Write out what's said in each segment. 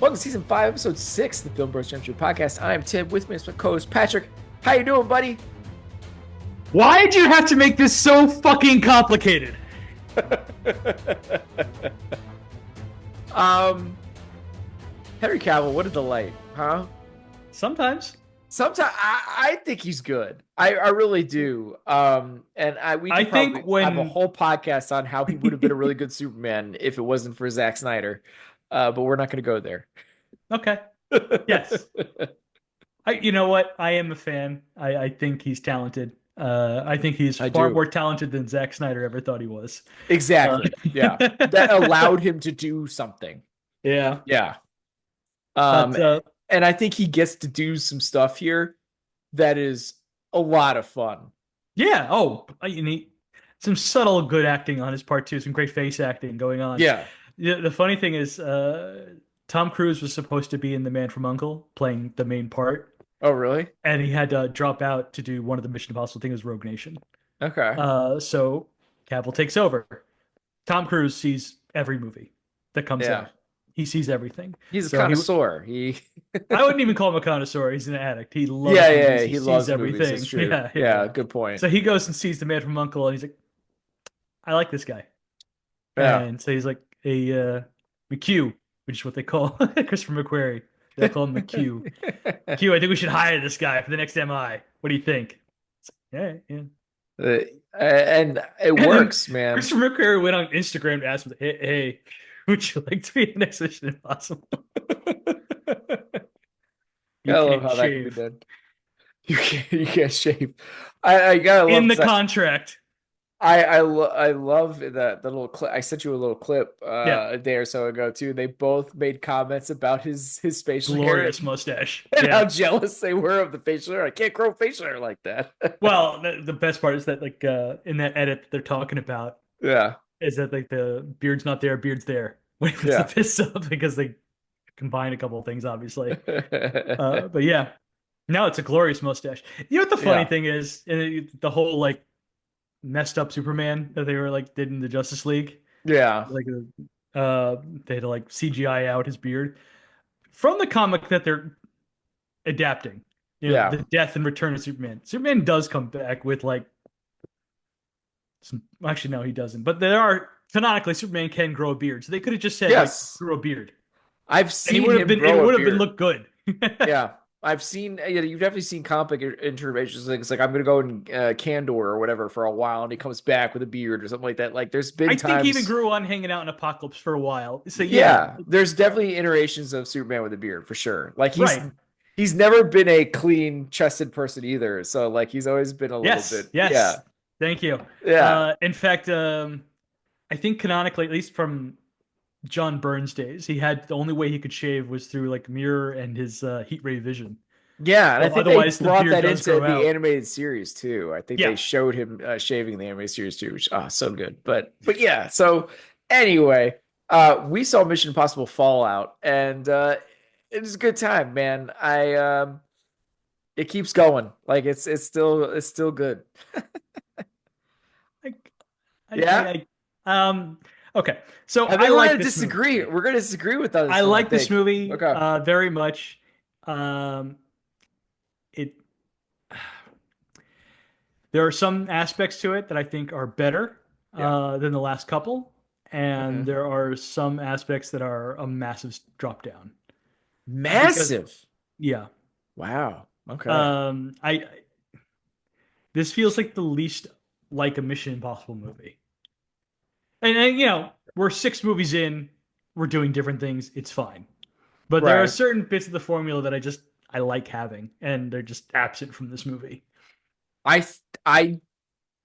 Welcome to season 5, episode 6 of the Film Bros Jump Through podcast. I am Tim. With me is my co-host Patrick. How you doing, buddy? Why did you have to make this so fucking complicated? Henry Cavill, what a delight, huh? Sometimes I think he's good. I really do. We could probably have a whole podcast on how he would have been a really good Superman if it wasn't for Zack Snyder. But we're not going to go there. Okay. Yes. You know what? I am a fan. I think he's talented. I think he's far more talented than Zack Snyder ever thought he was. Exactly. Yeah. That allowed him to do something. Yeah. Yeah. And I think he gets to do some stuff here that is a lot of fun. Yeah. Oh, some subtle good acting on his part too. Some great face acting going on. Yeah. The funny thing is, Tom Cruise was supposed to be in The Man from U.N.C.L.E. playing the main part. Oh, really? And he had to drop out to do one of the Mission Impossible things, Rogue Nation. Okay. So Cavill takes over. Tom Cruise sees every movie that comes out. He sees everything. He's a connoisseur. I wouldn't even call him a connoisseur. He's an addict. He loves movies. He loves everything. Movies. It's true. Yeah, good point. So he goes and sees The Man from U.N.C.L.E. and he's like, I like this guy. Yeah. And so he's like a McHugh, which is what they call Christopher McQuarrie. They call him McHugh. Q, I think we should hire this guy for the next MI. What do you think? Yeah. And it works, man. Christopher McQuarrie went on Instagram to ask him, hey, would you like to be the next Mission Impossible? I love how that can be done. You can't shave. I gotta love in the contract. I love the little clip. I sent you a little clip a day or so ago too. They both made comments about his facial glorious hair mustache and how jealous they were of the facial hair. I can't grow facial hair like that. Well, the best part is that in that edit they're talking about is that the beard's not there, beard's there when he puts the fists up because they combine a couple of things obviously. But yeah, now it's a glorious mustache. You know what the funny thing is, the whole messed up Superman that they were did in the Justice League. Yeah. They had to CGI out his beard from the comic that they're adapting. The death and return of Superman. Superman does come back with some. Actually, no, he doesn't. But there are canonically Superman can grow a beard, so they could have just said grow a beard. I've seen it would have been looked good. Yeah. I've seen, you've definitely seen comic interventions. It's like, I'm going to go in Kandor or whatever for a while, and he comes back with a beard or something like that. There's been times. I think he even grew on hanging out in Apocalypse for a while. So there's definitely iterations of Superman with a beard for sure. He's never been a clean-chested person either. So he's always been a little bit. Yes. Yeah. Thank you. Yeah. In fact, I think canonically, at least from John Burns days, he had the only way he could shave was through mirror and his heat ray vision. Yeah, and I think they brought that into the animated series too. I think they showed him shaving in the animated series too, which so good. But yeah, so anyway, we saw Mission Impossible Fallout, and it was a good time, man. It keeps going. It's still good. Okay, so I like to disagree. Movie. We're going to disagree with that. I like this movie very much. There are some aspects to it that I think are better than the last couple, and there are some aspects that are a massive drop down. Massive. Yeah. Wow. Okay. This feels like the least like a Mission Impossible movie. And we're 6 movies in, we're doing different things. It's fine. But there are certain bits of the formula that I like having, and they're just absent from this movie. I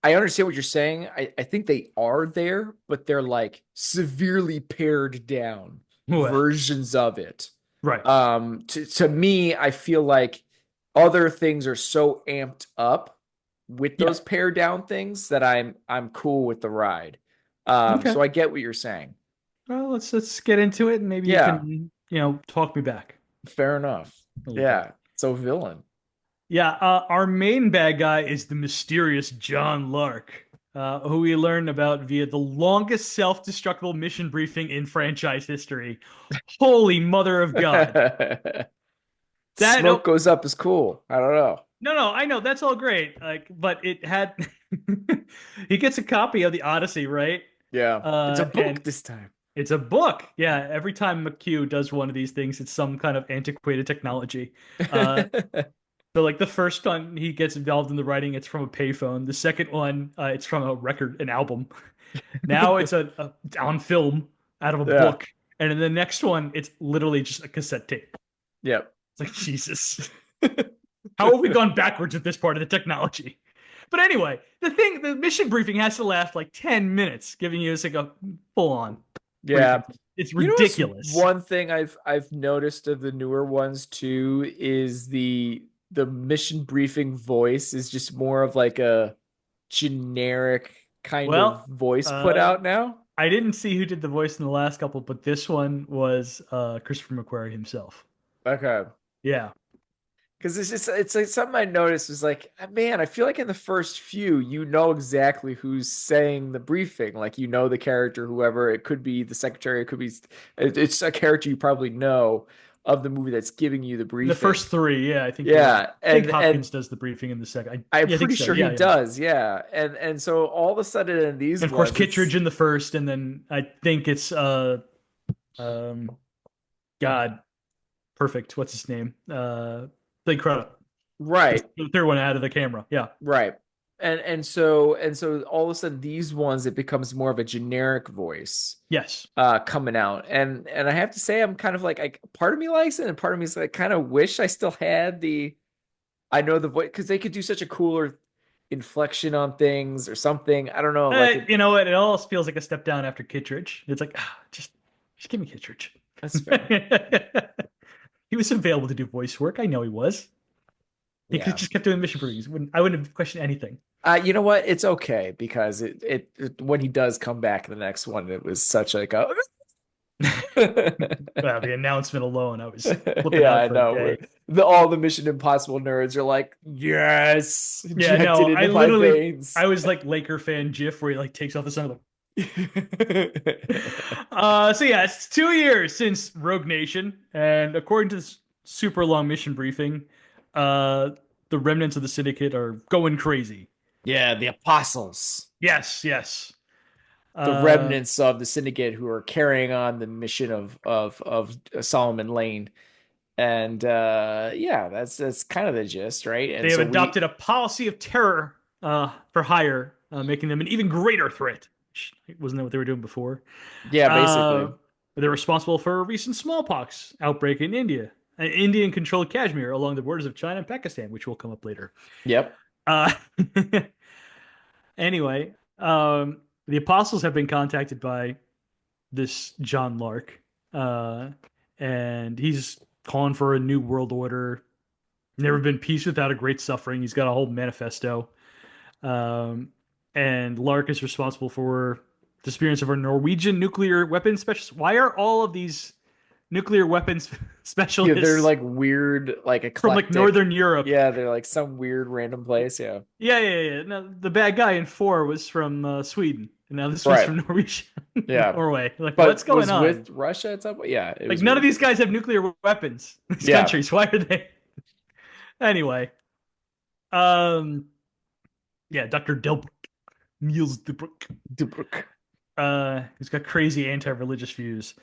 understand what you're saying. I think they are there, but they're severely pared down versions of it. Right. To me, I feel like other things are so amped up with those pared down things that I'm cool with the ride. So I get what you're saying. Well, let's get into it, and maybe you can talk me back. Fair enough. Yeah. So villain. Yeah. Our main bad guy is the mysterious John Lark. who we learn about via the longest self-destructible mission briefing in franchise history. Holy mother of God. That Smoke goes up is cool. I don't know. No, I know that's all great. Like, but it had he gets a copy of the Odyssey, right? Yeah. It's a book And this time. it's a book. Yeah, every time McHugh does one of these things, it's some kind of antiquated technology. Uh, so like the first one he gets involved in the writing, it's from a payphone. The second one, it's from a record, an album. Now it's a on film out of a Yeah. book, and in the next one, it's literally just a cassette tape. Yep. It's like Jesus. How have we gone backwards with this part of the technology? But anyway, the mission briefing has to last like 10 minutes, giving you like a full on. Yeah. Briefing. It's ridiculous. One thing I've noticed of the newer ones too is the mission briefing voice is just more of like a generic kind of voice put out now. I didn't see who did the voice in the last couple, but this one was Christopher McQuarrie himself. Okay. Yeah. Because it's like something I noticed is like, man, I feel like in the first few, you know exactly who's saying the briefing. Like, you know the character, whoever, it could be the secretary, it could be, it's a character you probably know of the movie that's giving you the briefing. The first three, yeah, I think. Yeah, I think Hopkins does the briefing in the second. I'm pretty sure he does. Yeah, and so all of a sudden in these, and of course Kittredge in the first, and then I think it's God, perfect. What's his name? Big credit. Right. The third one out of the camera. Yeah. Right. And so all of a sudden these ones it becomes more of a generic voice. Yes. Coming out. And I have to say I'm kind of like part of me likes it and part of me is like kind of wish I still had I know the voice because they could do such a cooler inflection on things or something. I don't know. You know what? It almost feels like a step down after Kittredge. It's like just give me Kittredge. That's fair. He was available to do voice work. I know he was. He just kept doing mission briefings. I wouldn't have questioned anything. You know what? It's okay because it when he does come back in the next one, it was such like a. Well, the announcement alone, I was flipping yeah, out I know. All the Mission Impossible nerds are like, yes, yeah, no, I was like Laker fan GIF where he like takes off the sun. So yeah, it's 2 years since Rogue Nation, and according to this super long mission briefing, the remnants of the Syndicate are going crazy. Yeah, the Apostles. Yes. The remnants of the Syndicate who are carrying on the mission of Solomon Lane. And that's kind of the gist, right? And they have adopted a policy of terror for hire, making them an even greater threat. Wasn't that what they were doing before? Yeah, basically. They're responsible for a recent smallpox outbreak in India. Indian-controlled Kashmir along the borders of China and Pakistan, which will come up later. Yep. Anyway, the Apostles have been contacted by this John Lark, and he's calling for a new world order. Never been peace without a great suffering. He's got a whole manifesto. And Lark is responsible for the disappearance of our Norwegian nuclear weapons specialists. Why are all of these nuclear weapons specialists? Yeah, they're like weird, like eclectic. From like Northern Europe. Yeah, they're like some weird random place. Yeah. Yeah. Now, the bad guy in 4 was from Sweden, and now this one's from Norway. Like, but what's going on with Russia? It's up. Yeah, like none of these guys have nuclear weapons. These countries. Why are they? Anyway, Dr. Delbruck. Niels Delbruck. He's got crazy anti-religious views.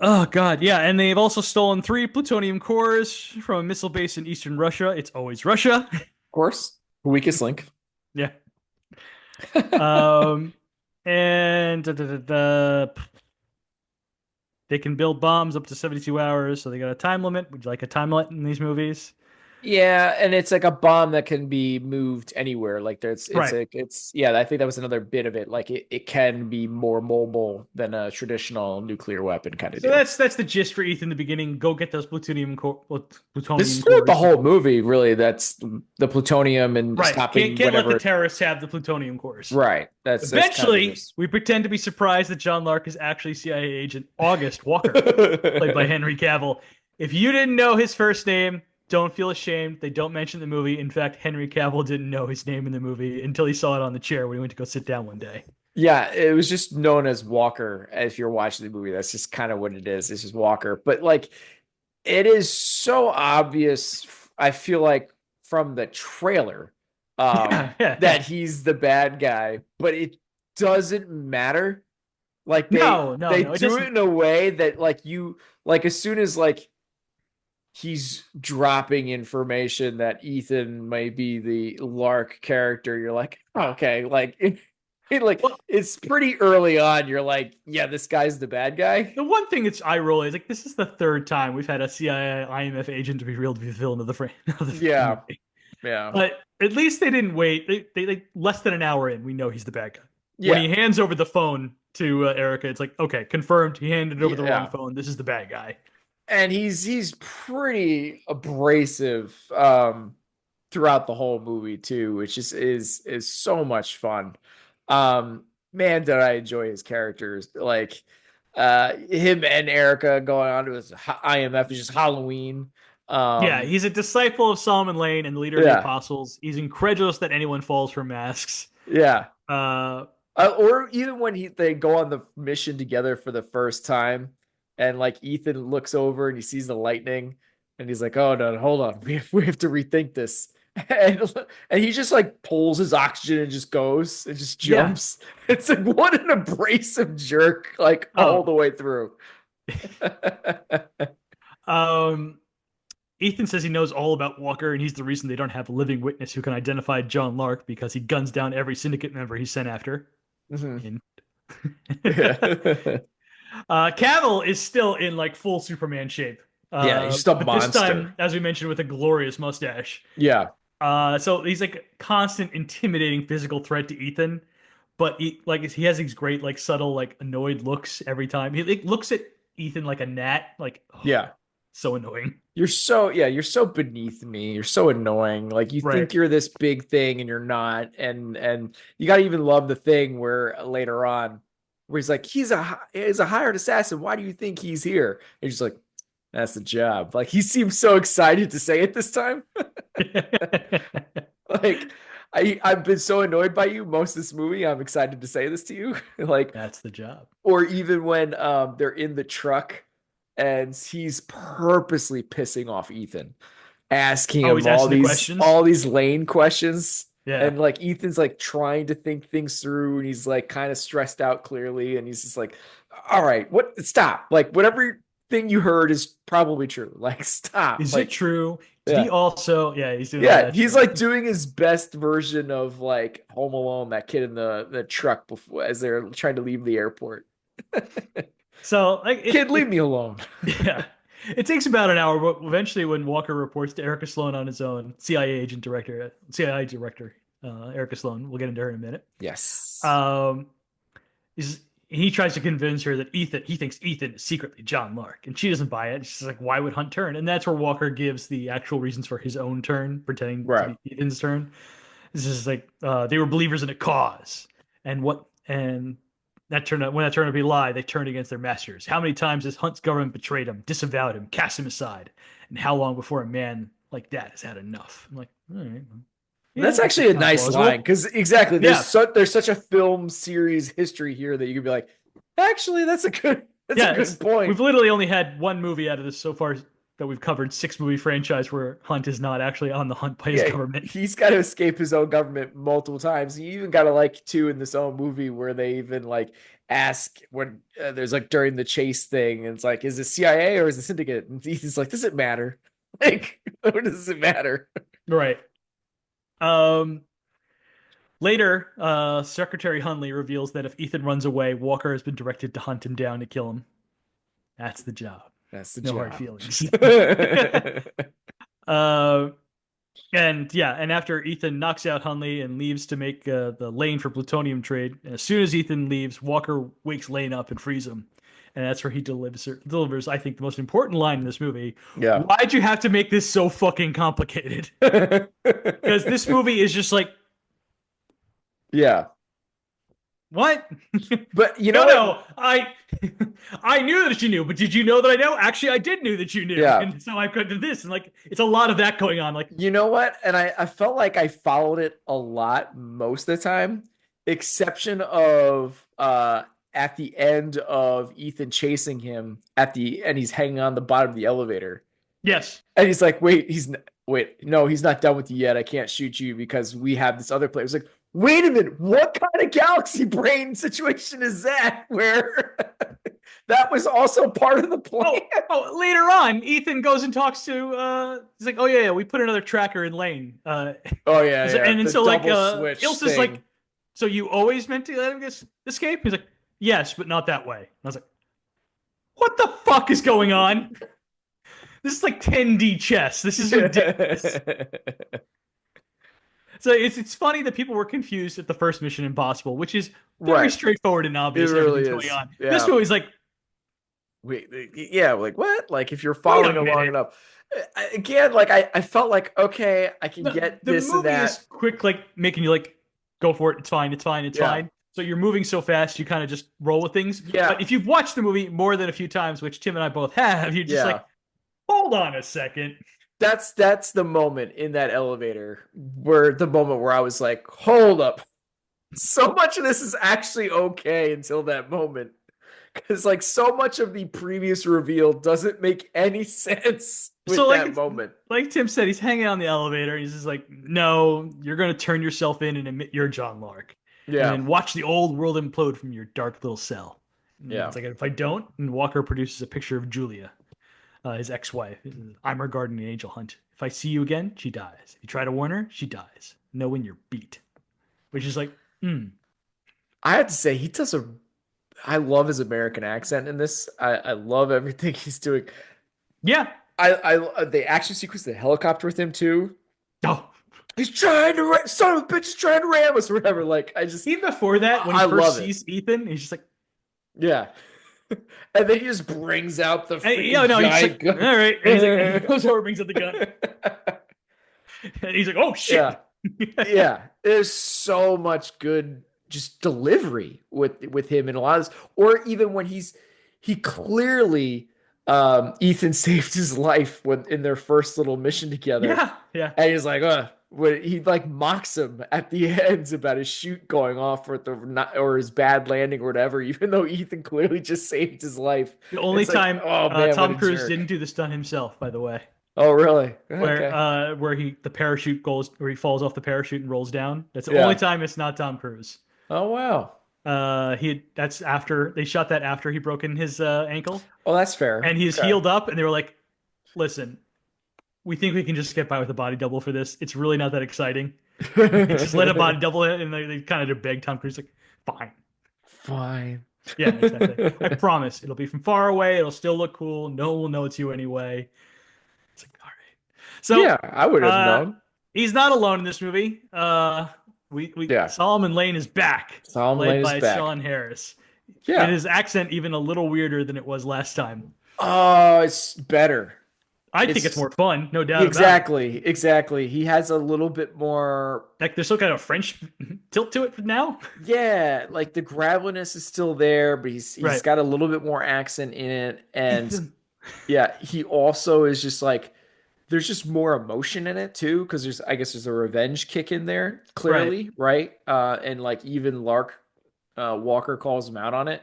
Oh God, yeah, and they've also stolen 3 plutonium cores from a missile base in eastern Russia. It's always Russia, of course. Weakest link. Yeah. And they can build bombs up to 72 hours, so they got a time limit. Would you like a time limit in these movies? Yeah, and it's like a bomb that can be moved anywhere. Like I think that was another bit of it. Like it can be more mobile than a traditional nuclear weapon kind of deal. That's the gist for Ethan in the beginning. Go get those plutonium This is the whole movie, really. That's the plutonium and stopping can't let the terrorists have the plutonium cores. Right. Eventually, we pretend to be surprised that John Lark is actually CIA agent August Walker, played by Henry Cavill. If you didn't know his first name, Don't feel ashamed. They don't mention the movie. In fact, Henry Cavill didn't know his name in the movie until he saw it on the chair when he went to go sit down one day. Yeah, it was just known as Walker. If you're watching the movie, that's just kind of what it is. It's just Walker. But like, it is so obvious. I feel like from the trailer, that he's the bad guy, but it doesn't matter. Like they do it in a way that like you like as soon as like he's dropping information that Ethan might be the Lark character, you're like, oh, okay, like it's pretty early on. You're like, yeah, this guy's the bad guy. The one thing it's eye roll is like this is the third time we've had a CIA IMF agent to be revealed to be the villain of the frame. Yeah, yeah. But at least they didn't wait. They less than an hour in, we know he's the bad guy. Yeah. When he hands over the phone to Erica, it's like, okay, confirmed. He handed over the wrong phone. This is the bad guy. And he's pretty abrasive throughout the whole movie too, which is so much fun. Man, did I enjoy his characters. Like him and Erica going on to his IMF is just Halloween. Yeah, he's a disciple of Solomon Lane and the leader of the apostles. He's incredulous that anyone falls for masks. Yeah. Or even when they go on the mission together for the first time, and like Ethan looks over and he sees the lightning, and he's like, "Oh no, hold on, we have to rethink this." And he just like pulls his oxygen and just goes and just jumps. Yeah. It's like, what an abrasive jerk, like all the way through. Ethan says he knows all about Walker, and he's the reason they don't have a living witness who can identify John Lark because he guns down every syndicate member he's sent after. Mm-hmm. Cavill is still in like full Superman shape. He's still a monster. This time, as we mentioned, with a glorious mustache. Yeah. So he's like a constant, intimidating physical threat to Ethan, but he has these great, like subtle, like annoyed looks every time. He like, looks at Ethan like a gnat, like so annoying. You're so beneath me. You're so annoying. Like you think you're this big thing and you're not. And you gotta even love the thing where later on, where he's like, he's a hired assassin. Why do you think he's here? And he's like, that's the job. Like he seems so excited to say it this time. Like I've been so annoyed by you most of this movie. I'm excited to say this to you. Like that's the job. Or even when they're in the truck and he's purposely pissing off Ethan, asking him all these Lane questions. Yeah. And like Ethan's like trying to think things through and he's like kind of stressed out clearly. And he's just like, all right, stop. Like whatever thing you heard is probably true. Like stop. Is it true? Did he also he's doing he's like doing his best version of like Home Alone, that kid in the truck before as they're trying to leave the airport. So like kid, leave me alone. Yeah. It takes about an hour, but eventually when Walker reports to Erica Sloan on his own, CIA director Erica Sloan, we'll get into her in a minute. Yes. He tries to convince her that he thinks Ethan is secretly John Lark, and she doesn't buy it. She's like, why would Hunt turn? And that's where Walker gives the actual reasons for his own turn, pretending to be Ethan's turn. This is like, they were believers in a cause. And that turned out, when that turned out to be a lie, they turned against their masters. How many times has Hunt's government betrayed him, disavowed him, cast him aside? And how long before a man like that has had enough? I'm like, all right. Yeah, that's actually a nice line because exactly there's such a film series history here that you could be like, actually, that's a good point. We've literally only had one movie out of this so far that we've covered, 6-movie franchise where Hunt is not actually on the hunt by his government. He's got to escape his own government multiple times. He even got to like 2 in this own movie where they even like ask when there's like during the chase thing, and it's like, is it CIA or is it Syndicate? And he's like, does it matter? Like, what does it matter? Right. Later, Secretary Hunley reveals that if Ethan runs away, Walker has been directed to hunt him down to kill him. That's the job. That's the job. No hard feelings. And after Ethan knocks out Hunley and leaves to make the Lane for plutonium trade, as soon as Ethan leaves, Walker wakes Lane up and frees him. And that's where he delivers, I think, the most important line in this movie. Yeah. Why'd you have to make this so fucking complicated? Because this movie is just like... Yeah. What? But you know no, what? no, I knew that you knew, but did you know that I know? Actually, I did knew that you knew, Yeah. and so I could do this, and like it's a lot of that going on. Like, you know what? And I felt like I followed it a lot most of the time, exception of at the end of Ethan chasing him and he's hanging on the bottom of the elevator. yes, And he's like, wait, no, he's not done with you yet. I can't shoot you because we have this other player. It's like, wait a minute, what kind of galaxy brain situation is that? Where that was also part of the plan. later on, Ethan goes and talks to he's like, oh yeah, we put another tracker in Lane. Oh yeah, and the so like double switch Ilsa's thing. like, so you always meant to let him escape? He's like, yes, but not that way. And I was like, what the fuck is going on? This is like 10D chess. This is ridiculous. So it's funny that people were confused at the first Mission Impossible, which is very straightforward and obvious. Everything's going on. Yeah. This movie's like, wait, yeah, like what? Like if you're following along enough. Again, like I felt like, okay, I can get this and that. The movie is quick, like making you like go for it. It's fine. It's fine. It's fine. So you're moving so fast, you kind of just roll with things. Yeah. But if you've watched the movie more than a few times, which Tim and I both have, you're just like, hold on a second. That's the moment in that elevator where I was like, hold up. So much of this is actually okay until that moment. Because like so much of the previous reveal doesn't make any sense with that moment. Like Tim said, he's hanging on the elevator. He's just like, no, you're going to turn yourself in and admit you're John Lark. Yeah. And then watch the old world implode from your dark little cell. And it's like, if I don't, and Walker produces a picture of Julia, his ex-wife. I'm regarding the angel hunt. If I see you again, she dies. If you try to warn her, she dies. Know when you're beat. Which is like, I have to say, I love his American accent in this. I love everything he's doing. Yeah. The action sequence, the helicopter with him too. Oh. He's trying to son of a bitch is trying to ram us or whatever. Like even before that, when he first sees Ethan, he's just like, yeah. And then he just brings out the giant gun. All right. And he's like, he goes over, brings out the gun. And he's like, oh shit. Yeah. There's so much good just delivery with him in a lot of this. Or even when he clearly Ethan saved his life in their first little mission together. Yeah. Yeah. And he's like, when he like mocks him at the end about his chute going off or his bad landing or whatever, even though Ethan clearly just saved his life. The only time Tom Cruise didn't do the stunt himself, by the way. Oh, really? Where the parachute goes, where he falls off the parachute and rolls down. That's the only time it's not Tom Cruise. Oh wow. That's after they shot that after he broken his ankle. Oh, that's fair. And he's healed up, and they were like, "Listen, we think we can just get by with a body double for this. It's really not that exciting. Just let a body double it." And they kind of begged Tom Cruise, like, "Fine." Yeah, exactly. I promise it'll be from far away. It'll still look cool. No one will know it's you anyway. It's like, all right. So yeah, I would have known. He's not alone in this movie. Solomon Lane is back. Led by Sean Harris. Yeah. And his accent even a little weirder than it was last time. Oh, it's better. I think it's more fun, no doubt. Exactly. He has a little bit more. Like there's still kind of French tilt to it now. Yeah, like the graveliness is still there, but he's got a little bit more accent in it, and yeah, he also is just like there's just more emotion in it too, because there's a revenge kick in there clearly, right? And like even Walker calls him out on it,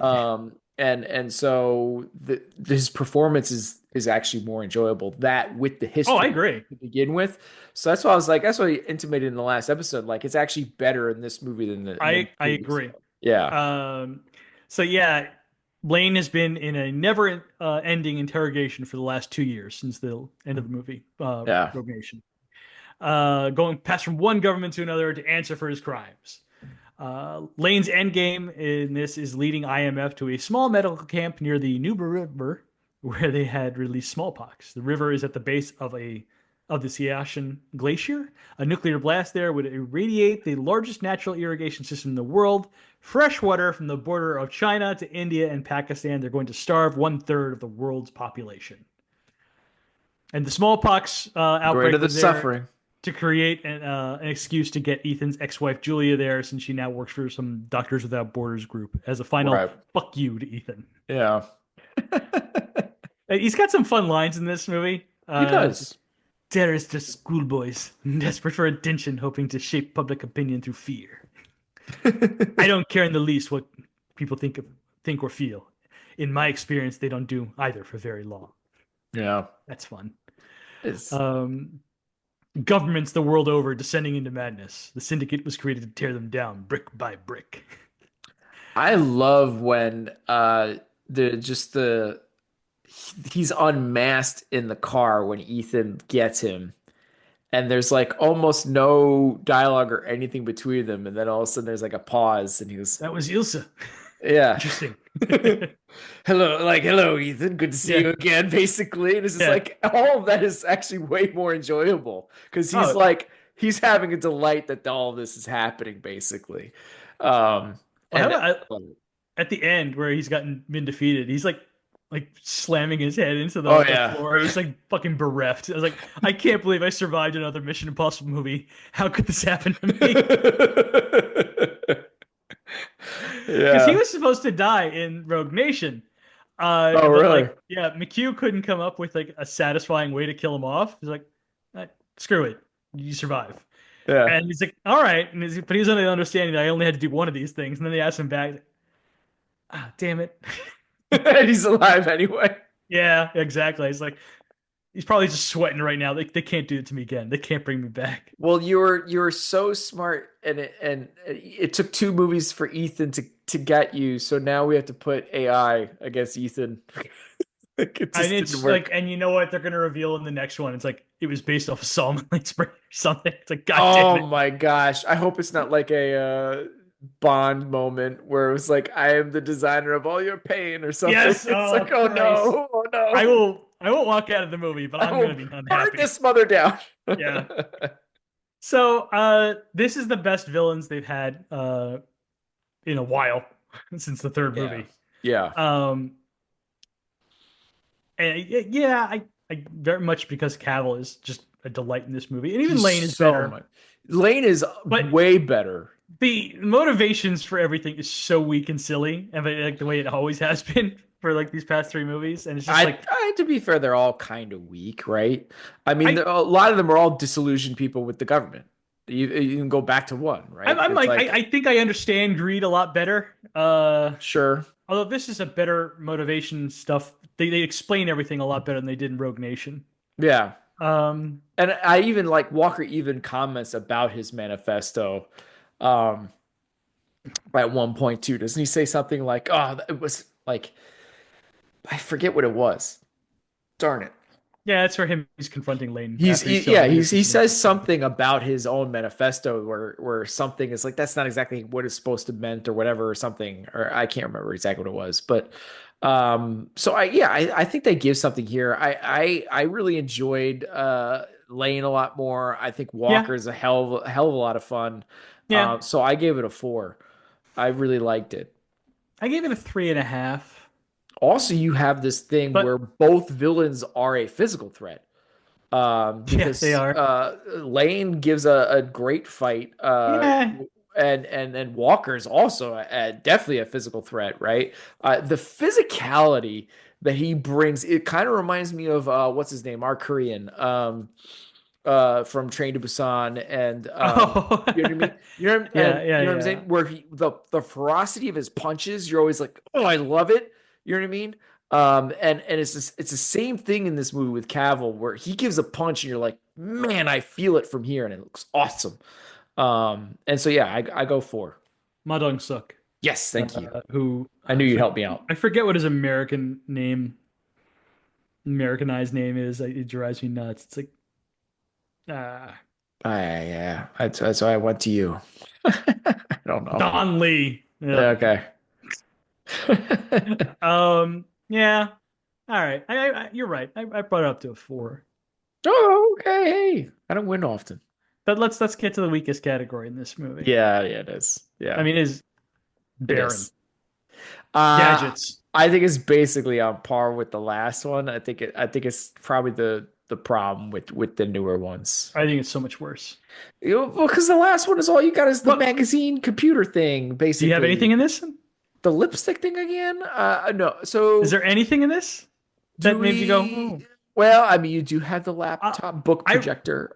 and so his performance is actually more enjoyable. That with the history, I agree, to begin with. So that's why I was like, that's what he intimated in the last episode. Like it's actually better in this movie than the. I agree. Yeah. So yeah. Lane has been in a never-ending interrogation for the last 2 years since the end of the movie, Rogue Nation. Going past from one government to another to answer for his crimes. Lane's endgame in this is leading IMF to a small medical camp near the Nuba River, where they had released smallpox. The river is at the base of the Siachen Glacier. A nuclear blast there would irradiate the largest natural irrigation system in the world. Fresh water from the border of China to India and Pakistan. They're going to starve 1/3 of the world's population. And the smallpox outbreak was there suffering to create an excuse to get Ethan's ex-wife Julia there, since she now works for some Doctors Without Borders group, as a final Right. fuck you to Ethan. Yeah. He's got some fun lines in this movie. He does. They're just schoolboys, desperate for attention, hoping to shape public opinion through fear. I don't care in the least what people think or feel. In my experience, they don't do either for very long. Yeah. That's fun. It's... Governments the world over descending into madness. The syndicate was created to tear them down brick by brick. I love when he's unmasked in the car when Ethan gets him, and there's like almost no dialogue or anything between them, and then all of a sudden there's like a pause, and he goes, "That was Ilsa." Yeah. Interesting. Hello, Ethan. Good to see you again, basically. And it's just like all of that is actually way more enjoyable because he's having a delight that all of this is happening, basically. At the end where he's been defeated, he's like slamming his head into the floor. He's like fucking bereft. I was like, I can't believe I survived another Mission Impossible movie. How could this happen to me? Because he was supposed to die in Rogue Nation. Really? McHugh couldn't come up with like a satisfying way to kill him off. He's like, screw it, you survive. Yeah. And he's like, all right, but he's under the understanding that I only had to do one of these things. And then they asked him back, damn it. And he's alive anyway. Yeah, exactly. He's like, he's probably just sweating right now. They can't do it to me again. They can't bring me back. Well, you're so smart, and it took 2 movies for Ethan to get you. So now we have to put AI against Ethan. It's like, and you know what? They're gonna reveal in the next one. It's like it was based off of Solomon Spring or something. It's like, God damn it. Oh my gosh! I hope it's not like a Bond moment where it was like, I am the designer of all your pain or something. Yes. It's like, oh no, oh no. I won't walk out of the movie, but I'm gonna be unhappy. Burn this mother down. Yeah. So this is the best villains they've had in a while since the 3rd movie. Yeah. I very much because Cavill is just a delight in this movie, and even Lane is better. Lane is way better. The motivations for everything is so weak and silly, and like the way it always has been for like these past 3 movies. And it's just to be fair, they're all kind of weak, right? I mean, a lot of them are all disillusioned people with the government. You can go back to one, right? I think I understand greed a lot better. Sure. Although this is a better motivation stuff. They explain everything a lot better than they did in Rogue Nation. Yeah. And I even like Walker even comments about his manifesto. At one point too, doesn't he say something like, "Oh, it was like, I forget what it was. Darn it." Yeah, that's for him. He's confronting Lane. He says something about his own manifesto where something is like, that's not exactly what it's supposed to meant or whatever, or something, or I can't remember exactly what it was, but I think they give something here. I really enjoyed Lane a lot more. I think Walker's a hell of a lot of fun. Yeah. So I gave it a 4. I really liked it. I gave it a 3.5. Also, you have this thing where both villains are a physical threat. Because they are. Lane gives a great fight. And Walker's also definitely a physical threat, right? The physicality that he brings, it kind of reminds me of what's his name, our Korean, from Train to Busan, and you know what I mean? You know what I'm saying? Where the ferocity of his punches, you're always like, oh, I love it. You know what I mean? And it's the same thing in this movie with Cavill, where he gives a punch and you're like, man, I feel it from here, and it looks awesome. And so I go 4. Ma Dong-suk. Yes, thank you. Who I knew you'd help me out. I forget what his Americanized name is. It drives me nuts. It's like, yeah. That's why I went to you. I don't know. Don Lee. Yeah. Okay. Yeah. All right. You're right. I brought it up to a 4. Oh, okay. Hey, I don't win often. But let's get to the weakest category in this movie. Yeah, it is. Yeah. I mean, it is barren. Gadgets. I think it's basically on par with the last one. I think it's probably the problem with the newer ones. I think it's so much worse. Well, because the last one is all you got is the Well, magazine computer thing, do you have anything basically. in this? The lipstick thing again? No. So Is there anything in this do that made you go, we? oh, Well, I mean, you do have the uh, laptop book I projector.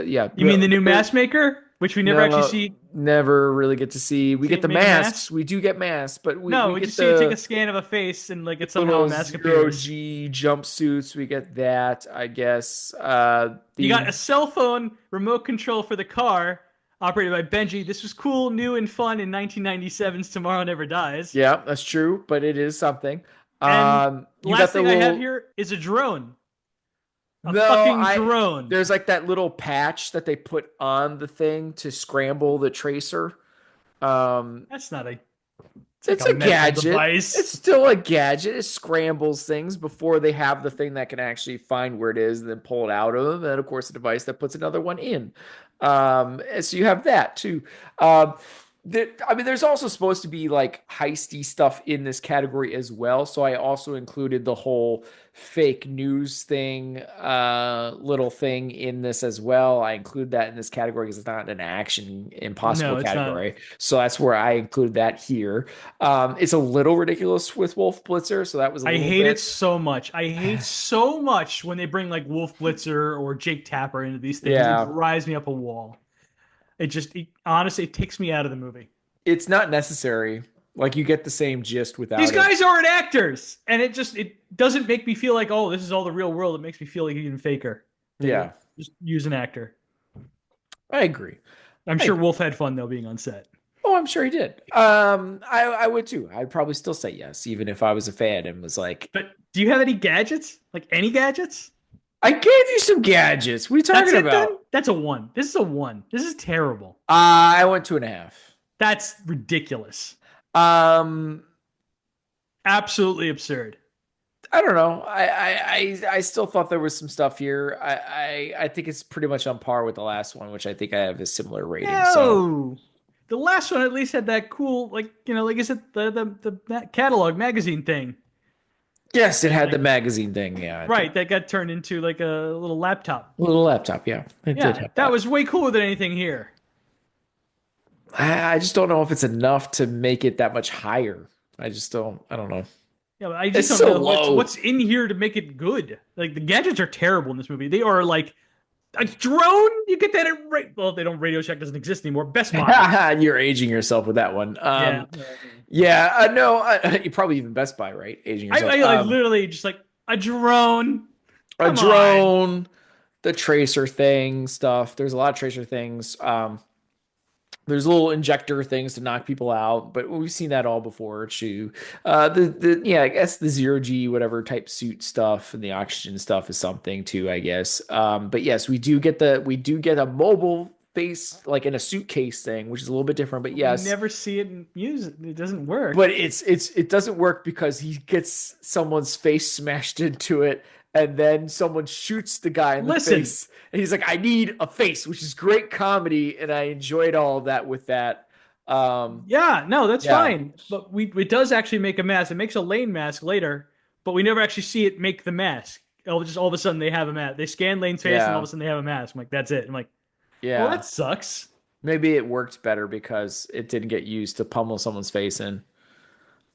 Yeah. you mean the new mask maker, which we never actually No, see never really get to see. We see get it the make a mask? masks. We do get masks, but No, we we get just see it take a the scan of a face and like it somehow a little mask zero appears. G jumpsuits. We get that, I guess. You got The a cell phone remote control for the car operated by Benji. This was cool, new, and fun in 1997's Tomorrow Never Dies. Yeah, that's true, but it is something. And the You last got the thing I have little. here is a drone. A No, fucking drone. there's like that little patch that they put on the thing to scramble the tracer. Um, That's not a it's like it's a a medical gadget. device. It's still a gadget. It scrambles things before they have the thing that can actually find where it is and then pull it out of them. And of course, a device that puts another one in. And so you have that too. Um, I mean, there's also supposed to be like heisty stuff in this category as well. So I also included the whole fake news thing, little thing in this as well. I include that in this category because it's not an action impossible No, it's not. category. So that's where I include that here. It's a little ridiculous with Wolf Blitzer, so that was a I little hate it bit. so much. I hate so much when they bring like Wolf Blitzer or Jake Tapper into these things. It Yeah, drives me up a wall. Honestly, it takes me out of the movie. it's not necessary. Like you get the same gist These without it. guys aren't actors, and it doesn't make me feel like, oh, this is all the real world. It makes me feel like even faker. They Yeah, just use an actor. I agree. I'm I sure agree. Wolf had fun though being on set. Oh, I'm sure he did. I would too. I'd probably still say yes, even if I was a fan and was like, But do you have any gadgets? Like any gadgets? I gave you some gadgets. What are you That's talking it then? about? That's a one. This is a one. This is terrible. I went 2.5. That's ridiculous. Um, Absolutely absurd. I don't know. I still thought there was some stuff here. I think it's pretty much on par with the last one, which I think I have a similar rating. So No. The last one at least had that cool, like, like I said, the catalog magazine thing. yes, it had the Like, magazine thing. Yeah, right, that got turned into like a little laptop. little laptop. Yeah, it did Yeah, have that that. was way cooler than anything here. I just don't know if it's enough to make it that much higher. I just don't. I don't know. Yeah, but I just It's don't so know low. what's in here to make it good. Like the gadgets are terrible in this movie. They are like a drone. You get that at well, they don't. Radio Shack doesn't exist anymore. Best Buy. You're aging yourself with that one. Yeah. Yeah, no, you probably even Best Buy, right? Aging yourself. I literally just like a drone. A Come on. drone, the tracer thing stuff. There's a lot of tracer things. There's little injector things to knock people out, but we've seen that all before too. The yeah, I guess the zero G whatever type suit stuff and the oxygen stuff is something too, I guess. But yes, we do get a mobile face like in a suitcase thing, which is a little bit different. But We yes, never see it and use it. It doesn't work. but it doesn't work because he gets someone's face smashed into it and then someone shoots the guy in the Listen, face and he's like, I need a face, which is great comedy, and I enjoyed all of that with that. yeah, no, that's Yeah, fine. But it does actually make a mask. It makes a Lane mask later, but we never actually see it make the mask. Just all of a sudden they have a mask. They scan Lane's face and all of yeah, a sudden they have a mask. I'm like, that's it. I'm like, well, yeah. that sucks. Maybe it worked better because it didn't get used to pummel someone's face in.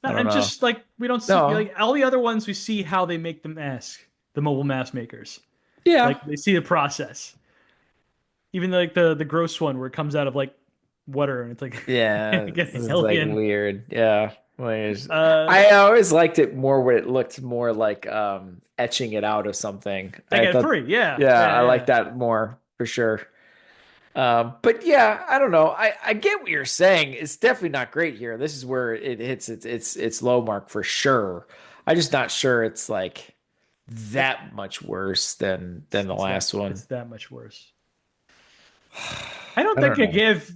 I don't And know. just like we don't see No. like all the other ones, we see how they make the mask, the mobile mask makers. Yeah. Like they see the process. Even like the gross one where it comes out of like water and it's like Yeah. getting It's like alien. weird. Yeah. Uh, I always liked it more when it looked more like etching it out of something. they I get thought, free, yeah, yeah, I yeah, like yeah. that more for sure. But yeah, I don't know. I get what you're saying. It's definitely not great here. This is where it hits its low mark for sure. I'm just not sure it's like that much worse than the last one. It's that much worse. I don't I don't think I know. give.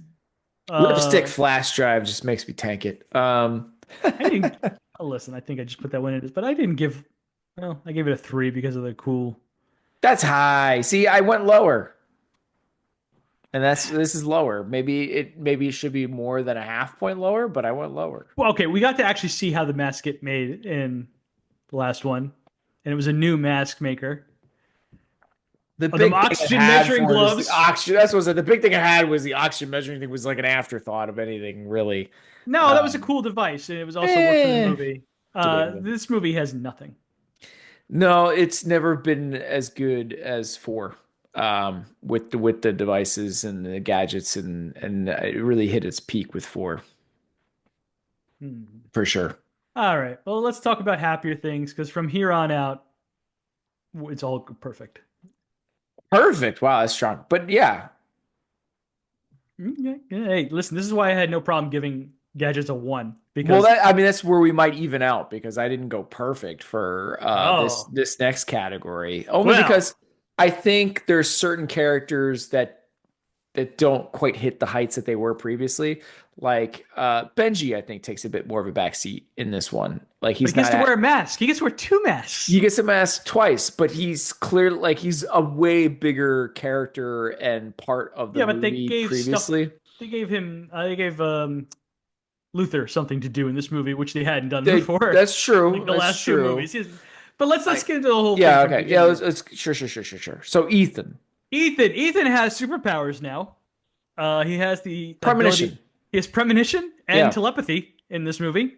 Lipstick flash drive just makes me tank it. I didn't. Listen, I think I just put that one in, but I didn't give. Well, I gave it a 3 because of the cool. That's high. See, I went lower. And this is lower. Maybe it should be more than a half point lower, but I went lower. Well, okay, we got to actually see how the mask get made in the last one, and it was a new mask maker. The them big thing it oxygen had measuring for it is the gloves. oxygen. That's what I said. The big thing it had was the oxygen measuring thing was like an afterthought of anything really. No, that was a Um, cool device, and it was also worked for the eh, movie. Debatable. This movie has nothing. No, it's never been as good as four. With the devices and the gadgets and it really hit its peak with four Hmm. for sure. All right. Well, let's talk about happier things because from here on out, it's all perfect. Perfect. Wow, that's strong. But yeah, Hey, listen, this is why I had no problem giving gadgets a one well, because that's where we might even out because I didn't go perfect for oh this next category. Only well, because I think there's certain characters that don't quite hit the heights that they were previously. Like Benji, I think takes a bit more of a backseat in this one. Like but he's he gets not to wear at a mask. He gets to wear two masks. he gets a mask twice, but he's clear like he's a way bigger character and part of the Yeah, but they movie gave stuff. previously. They gave him. They gave Luther something to do in this movie, which they hadn't done They before, That's true. like the That's last two true. movies. But let's I get into the whole thing Yeah, from the okay. Yeah, beginning. sure. So Ethan, Ethan has superpowers now. He has the ability. premonition. He has premonition and Yeah. telepathy in this movie.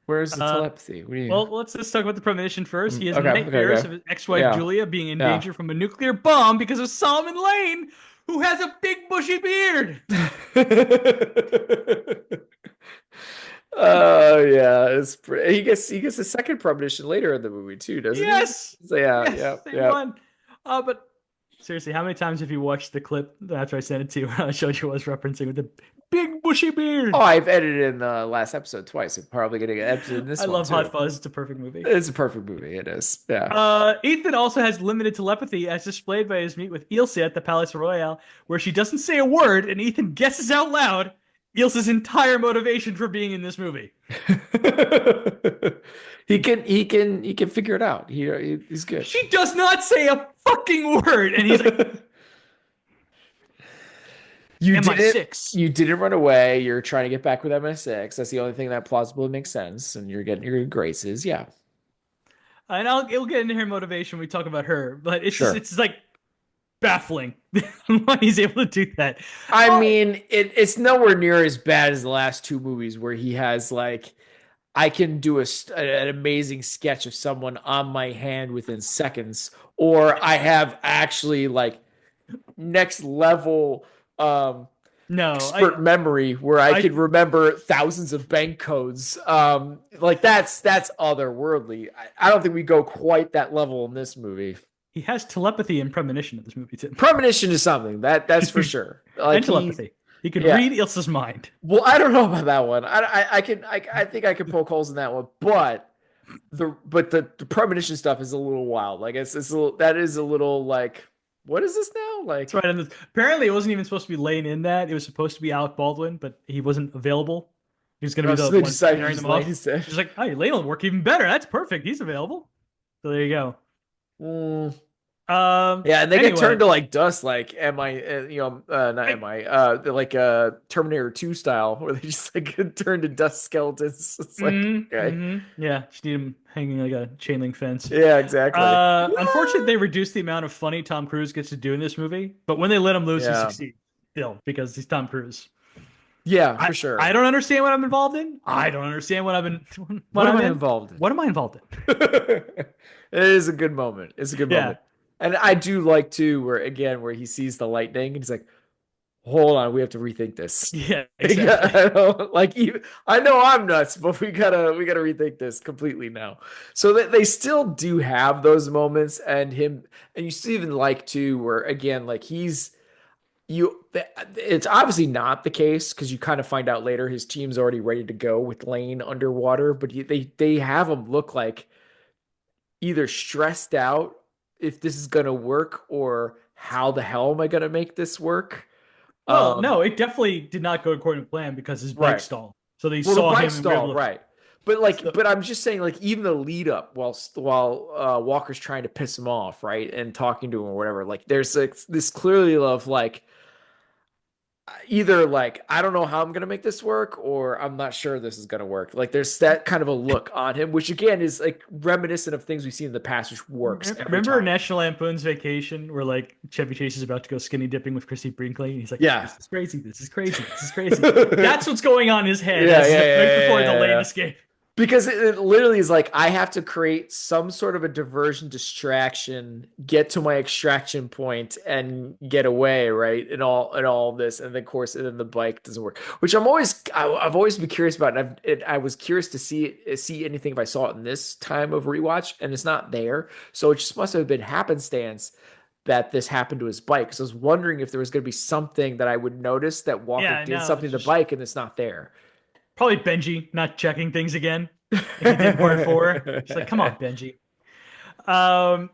Where's the Uh, telepathy? What do you well, let's talk about the premonition first. He has nightmares okay. of his ex-wife Yeah. Julia being in Yeah. danger from a nuclear bomb because of Solomon Lane, who has a big bushy beard. Oh yeah, he gets a second premonition later in the movie too, doesn't he? Yes, So yeah, yes, same yeah. one. But seriously, how many times have you watched the clip after I sent it to you? I showed you what I was referencing with the big bushy Oh, beard. I've edited in the last episode twice. I'm probably getting an episode in I this one love Hot too. Fuzz. It's a perfect movie. It's a perfect movie. It is. Yeah. Ethan also has limited telepathy as displayed by his meet with Ilse at the Palace Royale, where she doesn't say a word and Ethan guesses out loud Ilse's entire motivation for being in this movie. He can figure it out. He's good. She does not say a fucking word, and he's like, You didn't "MI6." you didn't run away. You're trying to get back with MI6. That's the only thing that plausibly makes sense, and you're getting your good graces. Yeah, And it'll get into her motivation when we talk about her, but sure. it's like baffling why he's able to do that. I Oh, mean, it's nowhere near as bad as the last two movies where he has like I can do an amazing sketch of someone on my hand within seconds, or I have actually like next level no, expert memory where I I could remember thousands of bank codes. Like that's otherworldly. I don't think we go quite that level in this movie. he has telepathy and premonition in this movie too, Premonition is something that's for sure. and Like telepathy. He could yeah. read Ilsa's mind. Well, I don't know about that one. I think I could poke holes in that one, but the premonition stuff is a little wild. Like it's a little, that is a little like what is this now? That's Like right. And apparently, it wasn't even supposed to be Lane in that. It was supposed to be Alec Baldwin, but he wasn't available. He was going to be so the they one decided to scaring just them lay off. instead. She's like, "Hey, Lane will work even better. That's perfect. He's available." So there you go. Mm. Yeah, and they get Anyway, turned to like dust, like not I, like Terminator 2 style, where they just like get turned to dust skeletons. It's like okay, yeah, just need him hanging like a chain link fence. yeah, exactly. Unfortunately, they reduced the amount of funny Tom Cruise gets to do in this movie, but when they let him loose, he Yeah, succeeds still because he's Tom Cruise. yeah, I, for I sure. don't understand what I'm involved in. I don't understand what I've been what What am I'm I in. involved in? What am I involved in? It is a good moment. It's a good Yeah. moment, and I do like too, where he sees the lightning and he's like, hold on, we have to rethink this. Yeah, exactly. I know, like even, I know I'm nuts, but we gotta rethink this completely now. So that they still do have those moments, and you see even like too, where again, like it's obviously not the case because you kind of find out later his team's already ready to go with Lane underwater, but they have him look like either stressed out if this is gonna work or how the hell am I gonna make this work? Well, no, Um, it definitely did not go according to plan because his bike right. stalled. So they Well, the saw bike him and were stall, able to. right? But So, but I'm just saying, like even the lead up while Walker's trying to piss him off, right, and talking to him or whatever. Like there's like this clearly of like either like I don't know how I'm gonna make this work, or I'm not sure this is gonna work. Like there's that kind of a look on him, which again is like reminiscent of things we've seen in the past, which works every Remember time. National Lampoon's Vacation, where like Chevy Chase is about to go skinny dipping with Chrissy Brinkley, and he's like, Yeah. "This is crazy. This is crazy. This is crazy." That's what's going on in his head Yeah, as yeah, yeah, right before the yeah, lane yeah. escape. Because it literally is like I have to create some sort of a diversion distraction, get to my extraction point, and get away, right? And all of this, and then of course, and then the bike doesn't work. Which I've always been curious about, and I was curious to see anything if I saw it in this time of rewatch, and it's not there. So it just must have been happenstance that this happened to his bike. Because I was wondering if there was going to be something that I would notice that Walker Yeah, did no, something it's to the just bike, and it's not there. probably Benji not checking things again, like he did in part four. She's like, "Come on, Benji." Um,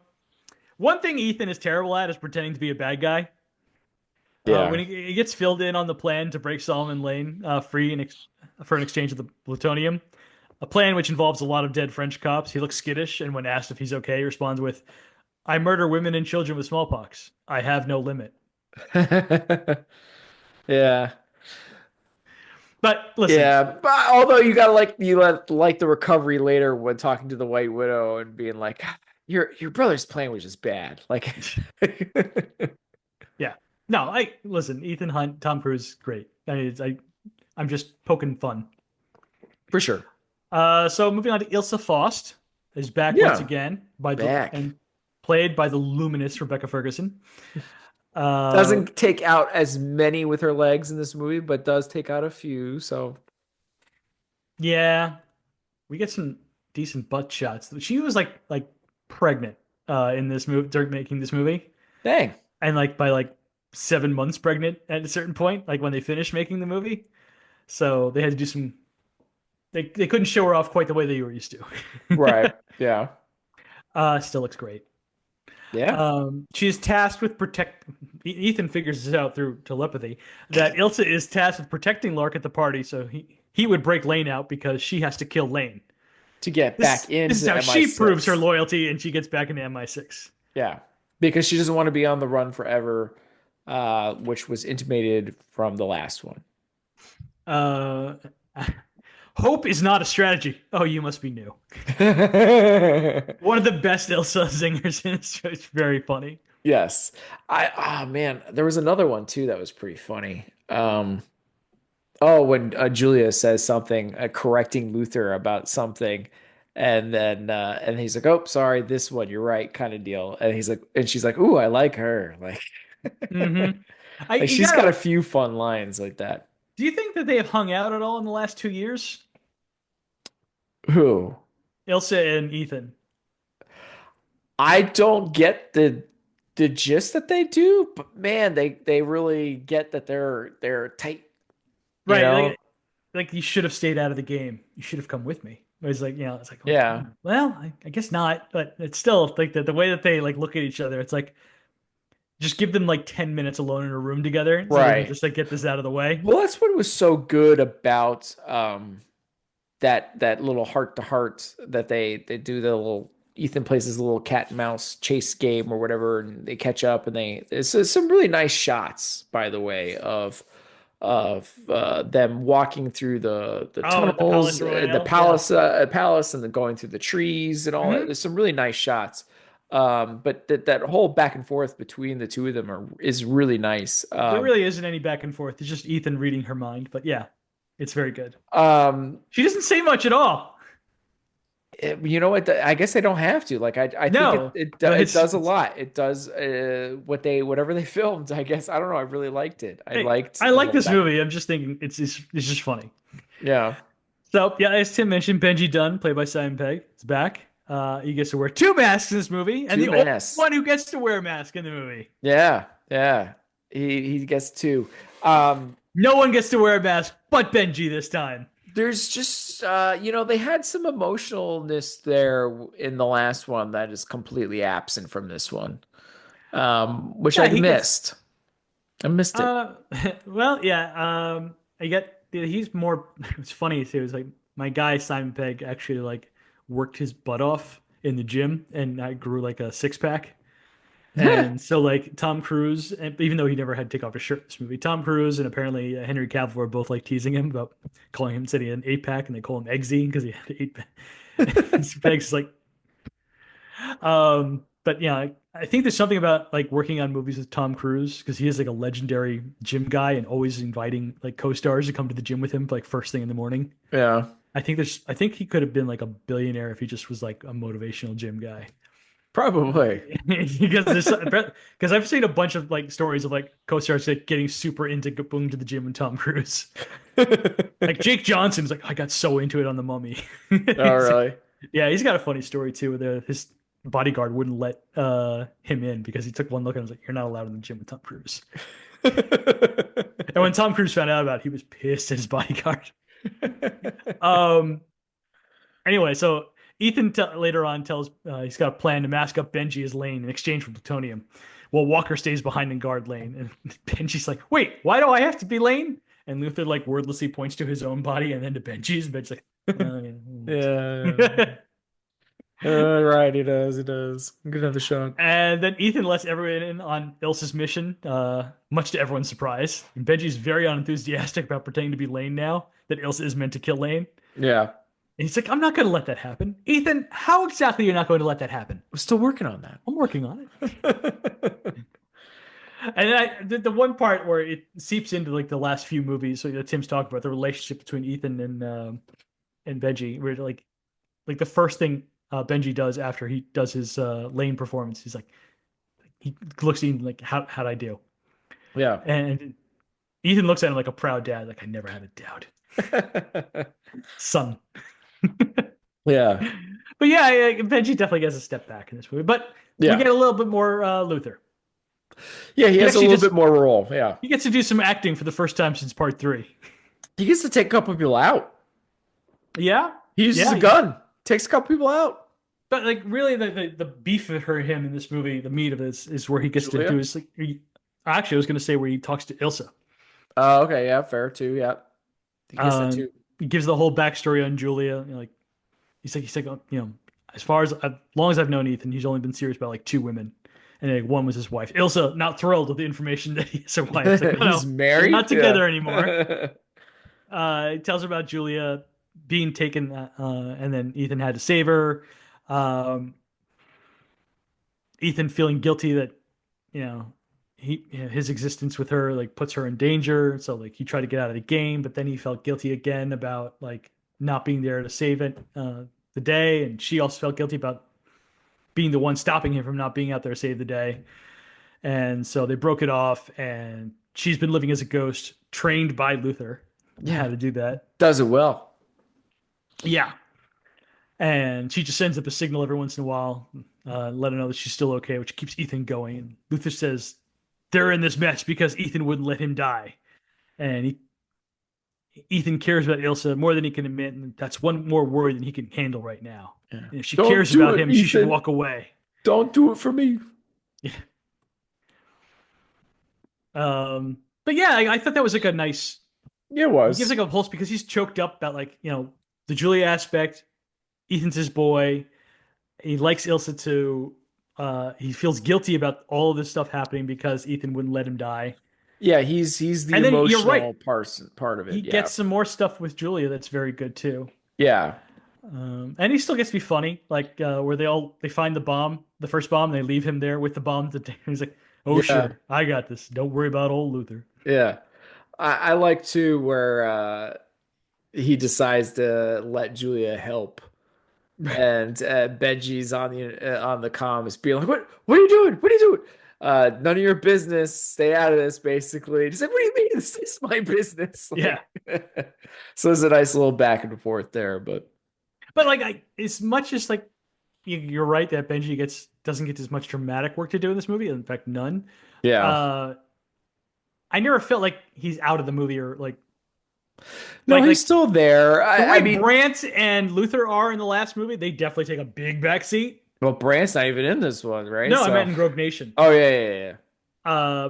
One thing Ethan is terrible at is pretending to be a bad guy. When Yeah. he gets filled in on the plan to break Solomon Lane free for an exchange of the plutonium, a plan which involves a lot of dead French cops, he looks skittish, and when asked if he's okay, he responds with, "I murder women and children with smallpox. I have no limit." Yeah. But listen, Yeah. But although you like the recovery later when talking to the White Widow and being like, your brother's plan was just bad. Like yeah, no, I listen. Ethan Hunt, Tom Cruise, great. I'm just poking fun. for sure. So moving on to Ilsa Faust is back once Yeah. again by the Back. and played by the luminous Rebecca Ferguson. Uh, Doesn't take out as many with her legs in this movie, but does take out a few. So yeah, we get some decent butt shots. She was like pregnant in this movie during making this movie, dang. and like by like 7 months pregnant at a certain point, like when they finished making the movie. So they had to do some. They couldn't show her off quite the way they were used to. Right. Yeah. Still looks great. Yeah. She is tasked with protect. Ethan figures this out through telepathy that Ilsa is tasked with protecting Lark at the party, so he would break Lane out because she has to kill Lane. To get This back this into is how the she proves her MI6. loyalty, and she gets back into MI6. Yeah. Because she doesn't want to be on the run forever, which was intimated from the last one. Uh, Hope is not a strategy. Oh, you must be new. One of the best Ilsa singers in it. It's very funny. Yes. Man, there was another one too that was pretty funny. Oh, when Julia says something, correcting Luther about something, and he's like, "Oh, sorry, this one, you're right," kind of deal. And he's like, and she's like, "Ooh, I like her." Like, Mm-hmm. like You she's got a gotta. few fun lines like that. Do you think that they have hung out at all in the last 2 years? Who? Ilsa and Ethan. I don't get the gist that they do, but man, they really get that they're tight, you Right. know? Like you should have stayed out of the game. You should have come with me. It's like, it's like, Yeah. well, I guess not, but it's still like the way that they like look at each other. It's like just give them like 10 minutes alone in a room together so they can Right. just like get this out of the way. Well, that's what was so good about that little heart to heart that they do the little Ethan plays his little cat and mouse chase game or whatever, and they catch up and it's some really nice shots, by the way, of them walking through the Oh, at the Palace tunnels, the Royale. Yeah. palace, and then going through the trees and all that. Hmm. There's some really nice shots. But that whole back and forth between the two of them is really nice. There really isn't any back and forth. It's just Ethan reading her mind. But yeah, it's very good. Um, She doesn't say much at all. you know what? I guess they don't have to. Like I think No, but it does a lot. It does whatever they filmed. I guess I don't know. I really liked it. I hey, liked I the like whole this back. movie. I'm just thinking it's just funny. Yeah, So yeah, as Tim mentioned, Benji Dunn, played by Simon Pegg, is back. He gets to wear two masks in this movie, and two the only masks. one who gets to wear a mask in the movie. Yeah, yeah. He gets two. Um, No one gets to wear a mask but Benji this time. there's just they had some emotionalness there in the last one that is completely absent from this one. Which I Yeah, he gets. missed. I missed it. Uh, well, yeah. I get. He's more. It's funny too. It's like my guy Simon Pegg actually like worked his butt off in the gym, and I grew like a 6 pack. And so like Tom Cruise, even though he never had to take off his shirt in this movie, Tom Cruise and apparently Henry Cavill were both like teasing him about calling him, said he had an 8-pack, and they call him Eggsy because he had an 8-pack. Peg's like, but yeah, I think there's something about like working on movies with Tom Cruise because he is like a legendary gym guy and always inviting like co-stars to come to the gym with him like first thing in the morning. Yeah. I think he could have been like a billionaire if he just was like a motivational gym guy. Probably. Because I've seen a bunch of like stories of like co-stars like getting super into going to the gym with Tom Cruise. Like Jake Johnson's like, I got so into it on The Mummy. Oh, really? Yeah, he's got a funny story too. Where his bodyguard wouldn't let him in because he took one look and was like, "You're not allowed in the gym with Tom Cruise." And when Tom Cruise found out about it, he was pissed at his bodyguard. Anyway, so Ethan later on tells he's got a plan to mask up Benji as Lane in exchange for plutonium, while Walker stays behind and guard Lane. And Benji's like, "Wait, why do I have to be Lane?" And Luther like wordlessly points to his own body and then to Benji's. And Benji's like, yeah. Right, he does. I'm gonna have the shock. And then Ethan lets everyone in on Ilsa's mission, much to everyone's surprise. And Benji's very unenthusiastic about pretending to be Lane now that Ilsa is meant to kill Lane. Yeah. And he's like, I'm not going to let that happen. Ethan, how exactly are you not going to let that happen? I'm still working on that. I'm working on it. And then the one part where it seeps into like the last few movies, so Tim's talking about the relationship between Ethan and Benji, where like the first thing Benji does after he does his Lane performance, he's like, he looks at Ethan like, how'd I do? Yeah. And Ethan looks at him like a proud dad, like, I never had a doubt. Son. Yeah. But yeah, Benji definitely gets a step back in this movie. But we get a little bit more Luther. Yeah, he has a little bit more role. Yeah. He gets to do some acting for the first time since part 3. He gets to take a couple people out. Yeah. He uses a gun, takes a couple people out. But like really the beef for him in this movie, the meat of this is where he gets to do his like actually I was gonna say where he talks to Ilsa. Oh, okay, yeah, fair too, yeah. He gives the whole backstory on Julia. You know, like he's like, you know, as long as I've known Ethan, he's only been serious about like 2 women, and like, one was his wife. Ilsa not thrilled with the information that he's a wife. Like, he's married, not together anymore. He tells her about Julia being taken, and then Ethan had to save her. Ethan feeling guilty that his existence with her like puts her in danger, so like he tried to get out of the game, but then he felt guilty again about like not being there to save it the day, and she also felt guilty about being the one stopping him from not being out there to save the day, and so they broke it off, and she's been living as a ghost trained by Luther how to do that. Does it well. Yeah. And she just sends up a signal every once in a while, let her know that she's still okay, which keeps Ethan going. And Luther says they're in this mess because Ethan wouldn't let him die. And Ethan cares about Ilsa more than he can admit, and that's one more worry than he can handle right now. Yeah. And if she cares about him, Ethan. She should walk away. Don't do it for me. Yeah. But yeah, I thought that was like a nice. Yeah, it was. He gives like a pulse because he's choked up about like the Julia aspect. Ethan's his boy. He likes Ilsa too. He feels guilty about all of this stuff happening because Ethan wouldn't let him die. Yeah, he's the emotional part of it. He gets some more stuff with Julia that's very good too. Yeah. And he still gets to be funny, like where they find the first bomb, and they leave him there with the bomb. He's like, "Oh sure, I got this. Don't worry about old Luther." Yeah, I like too where he decides to let Julia help. And Benji's on the comms being like, what are you doing? What are you doing? None of your business. Stay out of this, basically. He's like, what do you mean? This is my business. Like, yeah. So there's a nice little back and forth there, but like as much as like you're right that Benji doesn't get as much dramatic work to do in this movie. In fact, none. Yeah. I never felt like he's out of the movie or like. No, he's still there. I mean, Brant and Luther are in the last movie. They definitely take a big back seat. Well, Brant's not even in this one, right? No, I meant in Rogue Nation. Oh, yeah.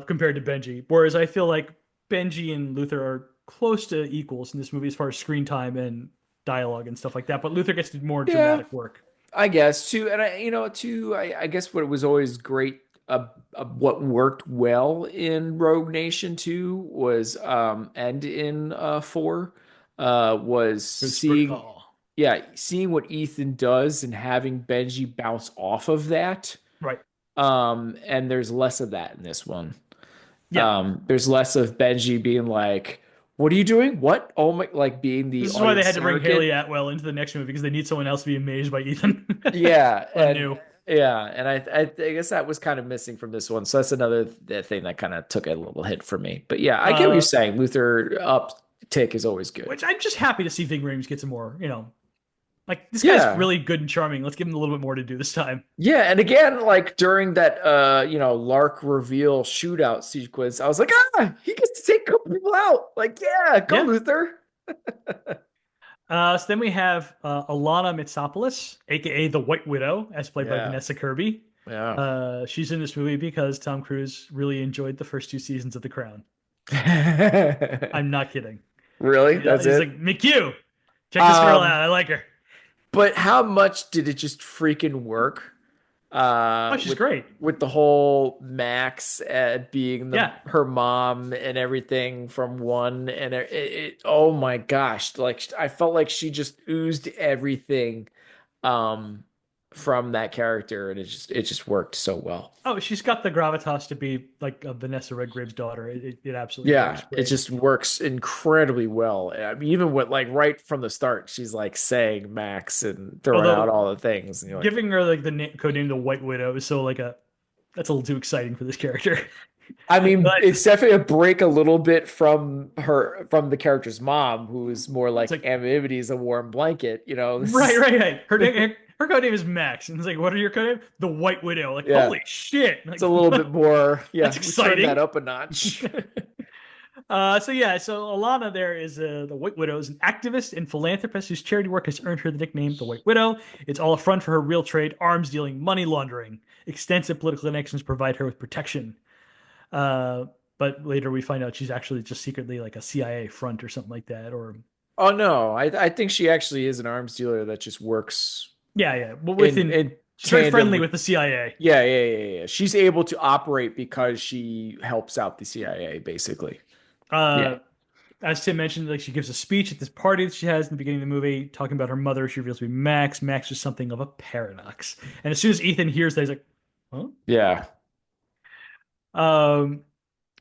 Compared to Benji. Whereas I feel like Benji and Luther are close to equals in this movie as far as screen time and dialogue and stuff like that. But Luther gets to do more dramatic work. I guess, too. And I guess what was always great what worked well in Rogue Nation 2 was and in 4 was seeing Call. yeah, seeing what Ethan does and having Benji bounce off of that. Right. And there's less of that in this one. Yeah. There's less of Benji being like, "What are you doing? What? Oh my!" Like being the This is why they audience had to bring surrogate. Haley Atwell into the next movie because they need someone else to be amazed by Ethan. Yeah, Someone and new. yeah, and I guess that was kind of missing from this one. So that's another thing that kind of took a little hit for me. But yeah, I get what you're Uh, saying. Luther uptick is always good. which I'm just happy to see Ving Rhames get some more, like this guy's Yeah. really good and charming. Let's give him a little bit more to do this time. Yeah, and again, like during that Lark reveal shootout sequence, I was like, he gets to take a couple people out. Like, yeah, go Yeah. Luther. So then we have Alana Mitsopoulos, aka the White Widow, as played by Yeah. Vanessa Kirby. Yeah. She's in this movie because Tom Cruise really enjoyed the first 2 seasons of The Crown. I'm not kidding. Really? That's He's it? like, McHugh, check this girl out. I like her. But how much did it just freaking work? Oh, she's With great. the whole Max being Yeah. her mom and everything from one and oh my gosh, like I felt like she just oozed everything um from that character, and it just worked so well. Oh, she's got the gravitas to be like a Vanessa Redgrave's daughter. It absolutely works Yeah, it great. just works incredibly well. I mean, even with like right from the start, she's like saying Max and throwing out Although all the things, and you're like, giving her like the code name the White Widow is so like that's a little too exciting for this character. I mean, But it's definitely a break a little bit from the character's mom, who is more it's like like anonymity is a warm blanket. This right, is right, right. Her code name is Max, and it's like, what are your code name? The White Widow. Like, yeah, holy shit! it's Like, a little bit more. that's Yeah, we turned that exciting. up a notch. So Alana there is the White Widow is an activist and philanthropist whose charity work has earned her the nickname the White Widow. It's all a front for her real trade: arms dealing, money laundering. Extensive political connections provide her with protection. Uh, but later we find out she's actually just secretly like a CIA front or something like that. Or Oh no, I think she actually is an arms dealer that just works yeah. Well, in she's very tandem friendly with. with the CIA. Yeah. She's able to operate because she helps out the CIA, basically. Yeah. Uh, as Tim mentioned, like she gives a speech at this party that she has in the beginning of the movie, talking about her mother. She reveals to be Max. Max is something of a paradox. And as soon as Ethan hears that, he's like, "Huh?" Yeah. Um,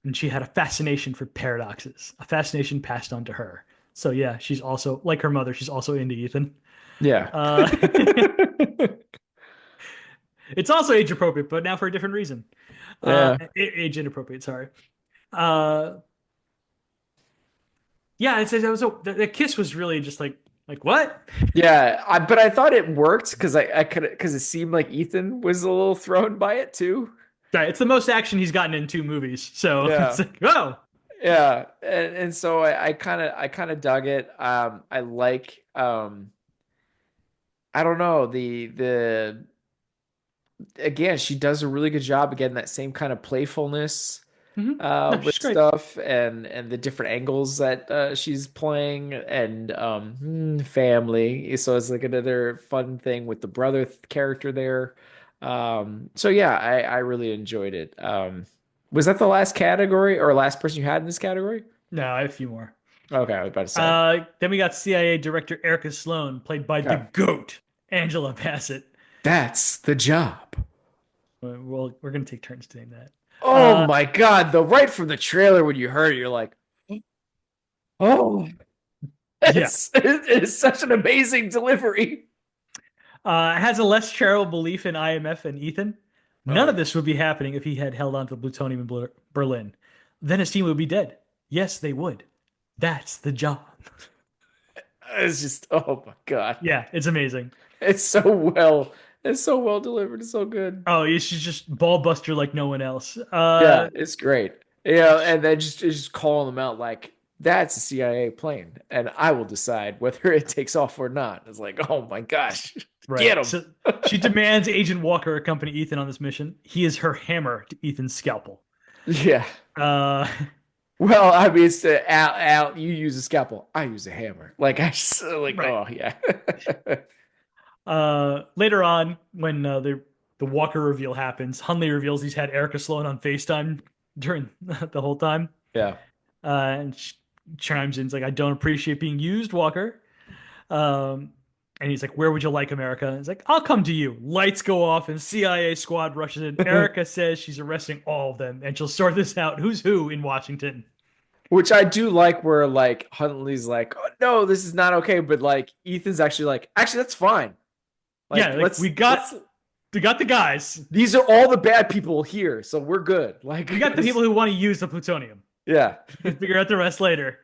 and she had a fascination for paradoxes, a fascination passed on to her. So yeah, she's also like her mother. She's also into Ethan. Yeah. Uh, it's also age appropriate, but now for a different reason. Yeah. Age inappropriate. Sorry. Uh, yeah, it says that was the kiss was really just like what? Yeah, but I thought it worked I could because it seemed like Ethan was a little thrown by it too. Right, it's the most action he's gotten in 2 movies, so it's Yeah, like, oh, yeah, and so I kind of dug it. I like I don't know the again, she does a really good job of getting that same kind of playfulness no, with she's great. stuff and the different angles that she's playing and family. So it's like another fun thing with the brother character there. So yeah, I really enjoyed it. Was that the last category or last person you had in this category? No, I have a few more. Okay, I was about to say. Then we got CIA Director Erica Sloan, played by the Okay, GOAT, Angela Bassett. that's the job. We're gonna take turns doing that. Oh Uh, my God, though, right from the trailer when you heard it, you're like, oh, yeah, it's such an amazing delivery. has a less charitable belief in IMF and Ethan. Oh None of yeah. this would be happening if he had held on to plutonium in Berlin. Then his team would be dead. Yes, they would. That's the job. It's just oh my God. Yeah, it's amazing. It's so well. It's so well delivered. It's so good. Oh, she's just ball buster like no one else. Yeah, it's great. And then just calling them out like that's a CIA plane, and I will decide whether it takes off or not. It's like, oh my gosh, get Right. him. So she demands Agent Walker accompany Ethan on this mission. He is her hammer to Ethan's scalpel. Yeah. Uh, Well, I mean, it's Al, you use a scalpel, I use a hammer. Like I just like, right. oh yeah. Later on, when they're the Walker reveal happens. Hunley reveals he's had Erica Sloan on FaceTime during the whole time. Yeah. And she chimes in, like, I don't appreciate being used, Walker. And he's like, where would you like America? He's like, I'll come to you. Lights go off and CIA squad rushes in. Erica says she's arresting all of them and she'll sort this out. Who's who in Washington? Which I do like, where like Huntley's like, oh no, this is not okay. But like Ethan's actually like, actually, that's fine. Like, yeah, like, we got the guys. These are all the bad people here, so we're good. Like, we got the people who want to use the plutonium. Yeah. Figure out the rest later.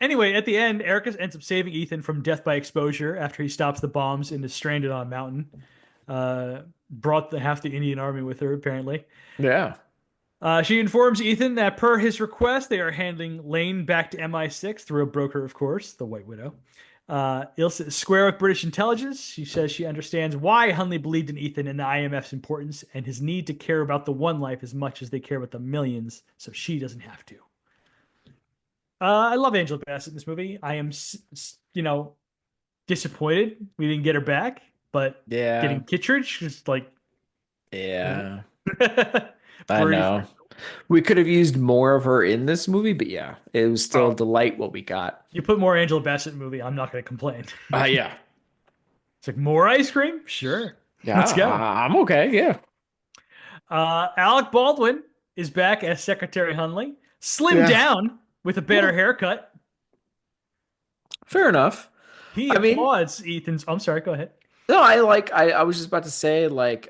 Anyway, at the end, Erica ends up saving Ethan from death by exposure after he stops the bombs and is stranded on a mountain. Brought half the Indian army with her, apparently. Yeah. She informs Ethan that per his request, they are handing Lane back to MI6 through a broker, of course, the White Widow. Ilsa is square with British intelligence. She says she understands why Hunley believed in Ethan and the IMF's importance and his need to care about the one life as much as they care about the millions, so she doesn't have to. I love Angela Bassett in this movie. I am, disappointed we didn't get her back, but getting Kittredge is like, yeah. I know. We could have used more of her in this movie, but yeah, it was still a delight what we got. You put more Angela Bassett in the movie, I'm not going to complain. Yeah. It's like, more ice cream? Sure. Yeah, let's go. I'm okay, yeah. Alec Baldwin is back as Secretary Hunley. Slimmed down with a better haircut. Fair enough. He applauds Ethan's... I'm sorry, go ahead. No, I was just about to say, like,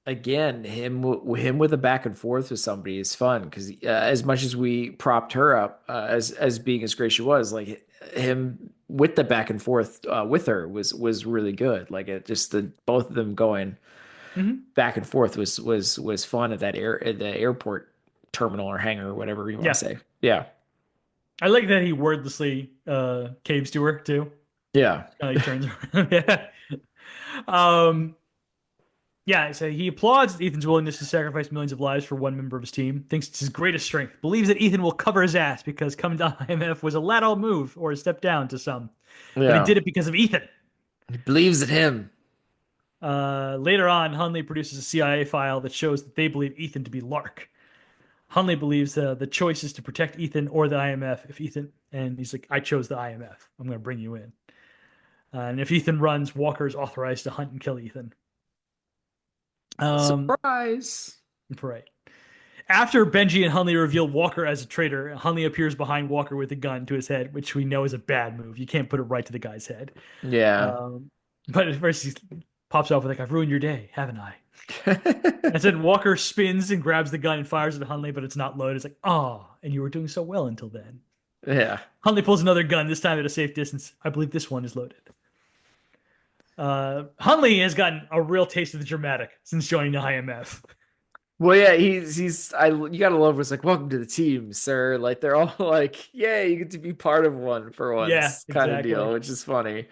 again, him with a back and forth with somebody is fun, because as much as we propped her up as being as great as she was, like him with the back and forth with her was really good. Like, it just both of them going back and forth was fun at the airport terminal or hangar or whatever you want to say. Yeah, I like that he wordlessly caves to her too. Yeah, he turns around. Yeah. So he applauds Ethan's willingness to sacrifice millions of lives for one member of his team, thinks it's his greatest strength, believes that Ethan will cover his ass because coming to IMF was a lateral move or a step down to some. But he did it because of Ethan. He believes in him. Later on, Hunley produces a CIA file that shows that they believe Ethan to be Lark. Hunley believes the choice is to protect Ethan or the IMF. And he's like, I chose the IMF. I'm going to bring you in. And if Ethan runs, Walker is authorized to hunt and kill Ethan. Surprise! Right. After Benji and Hunley reveal Walker as a traitor, Hunley appears behind Walker with a gun to his head, which we know is a bad move. You can't put it right to the guy's head. Yeah. But at first he pops off with like, I've ruined your day, haven't I? And then Walker spins and grabs the gun and fires at Hunley, but it's not loaded. It's like, and you were doing so well until then. Yeah. Hunley pulls another gun, this time at a safe distance. I believe this one is loaded. Hunley has gotten a real taste of the dramatic since joining the IMF. Well, yeah, you gotta love what's like, welcome to the team, sir. Like, they're all like, yeah, you get to be part of one for once, kind of deal, which is funny.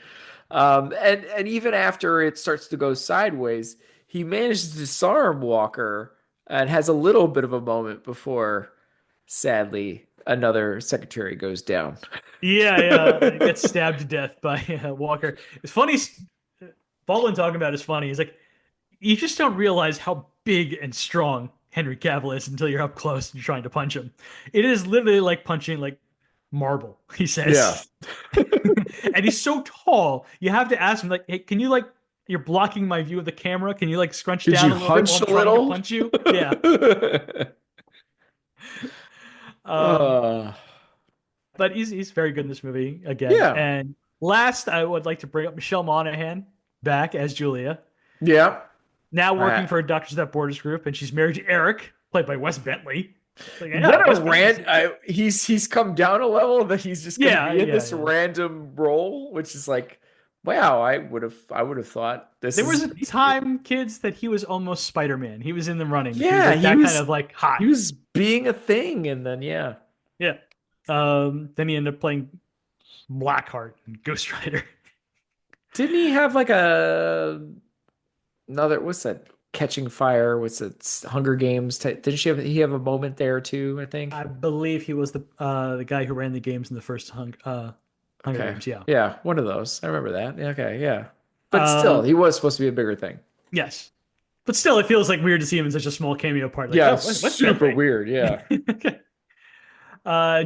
And even after it starts to go sideways, he manages to disarm Walker and has a little bit of a moment before, sadly, another secretary goes down. Yeah, he gets stabbed to death by Walker. It's funny. Baldwin talking about is funny. He's like, you just don't realize how big and strong Henry Cavill is until you're up close and you're trying to punch him. It is literally like punching like marble, he says. Yeah. And he's so tall. You have to ask him, like, hey, can you, like, you're blocking my view of the camera. Can you, like, scrunch down a little bit while I'm trying to punch you? Yeah. But he's very good in this movie again. Yeah. And last, I would like to bring up Michelle Monaghan back as Julia. Yeah. Now working for a Doctors Without Borders group, and she's married to Eric, played by Wes Bentley. Like, he's come down a level that he's just gonna be in this random role, which is like, wow, I would have thought this. There was a time, kids, that he was almost Spider-Man. He was in the running. Yeah, he was kind of like hot. He was being a thing, and then yeah. Then he ended up playing Blackheart and Ghost Rider. Didn't he have like another? What's that? Catching Fire. What's it? Hunger Games. Didn't he have a moment there too? I think. I believe he was the guy who ran the games in the first Hunger Games. Yeah. Yeah, one of those. I remember that. Okay, yeah. But still, he was supposed to be a bigger thing. Yes. But still, it feels like weird to see him in such a small cameo part. Like, Yeah, oh, it's what's that super thing? weird. Yeah. Okay.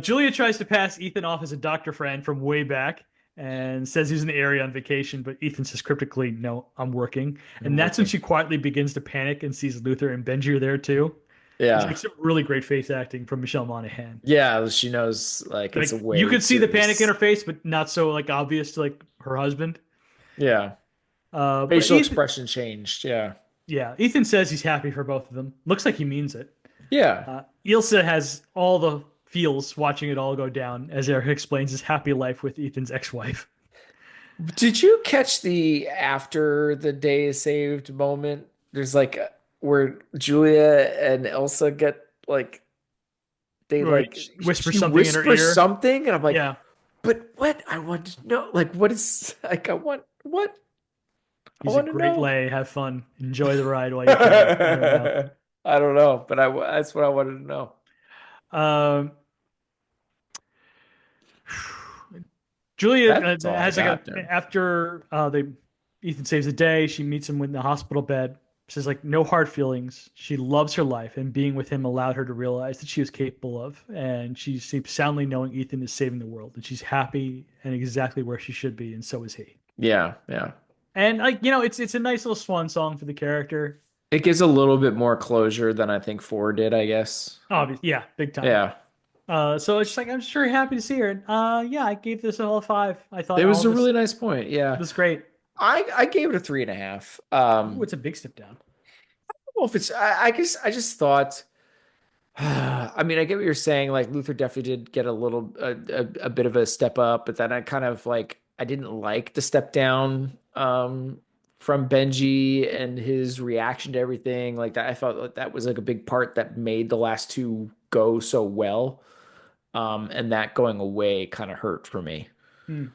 Julia tries to pass Ethan off as a doctor friend from way back and says he's in the area on vacation, but Ethan says cryptically, "No, I'm working." I'm And that's when working. she quietly begins to panic and sees Luther and Benji are there too. It's Yeah. like some really great face acting from Michelle Monaghan. Yeah, she knows like it's a Like you way could see the panic in serious. her face, but not so like obvious to like her husband. Yeah. But Facial Ethan, expression changed. Yeah. yeah, Ethan says he's happy for both of them. Looks like he means it. Yeah. Ilsa has all the feels watching it all go down as Eric explains his happy life with Ethan's ex-wife. Did you catch the after the day is saved moment? There's like where Julia and Elsa get like they Where like he whispers she something in her whispers ear. something and I'm like, Yeah, but what? I want to know. Like what is like I want what? I he's a want to great know. lay. Have fun. Enjoy the ride while you can. I don't know. I don't know, but that's what I wanted to know. Um, Julia That's all I has like a got there. after they Ethan saves the day. She meets him in the hospital bed. Says like no hard feelings. She loves her life, and being with him allowed her to realize that she was capable of. And she sleeps soundly knowing Ethan is saving the world, and she's happy and exactly where she should be, and so is he. Yeah, yeah. And like it's a nice little swan song for the character. It gives a little bit more closure than I think 4 did, I guess. Obviously, yeah, big time. Yeah. So it's just like I'm just very happy to see her. And yeah, I gave this a whole five. I thought It all was of a this really nice point. Yeah. was great. I gave it a 3.5. Ooh, it's a big step down. Well, if it's I guess I just thought I mean, I get what you're saying. Like Luther definitely did get a little a bit of a step up, but then I kind of like I didn't like the step down from Benji and his reaction to everything like that. I felt like that was like a big part that made the last two go so well. And that going away kind of hurt for me. Hmm.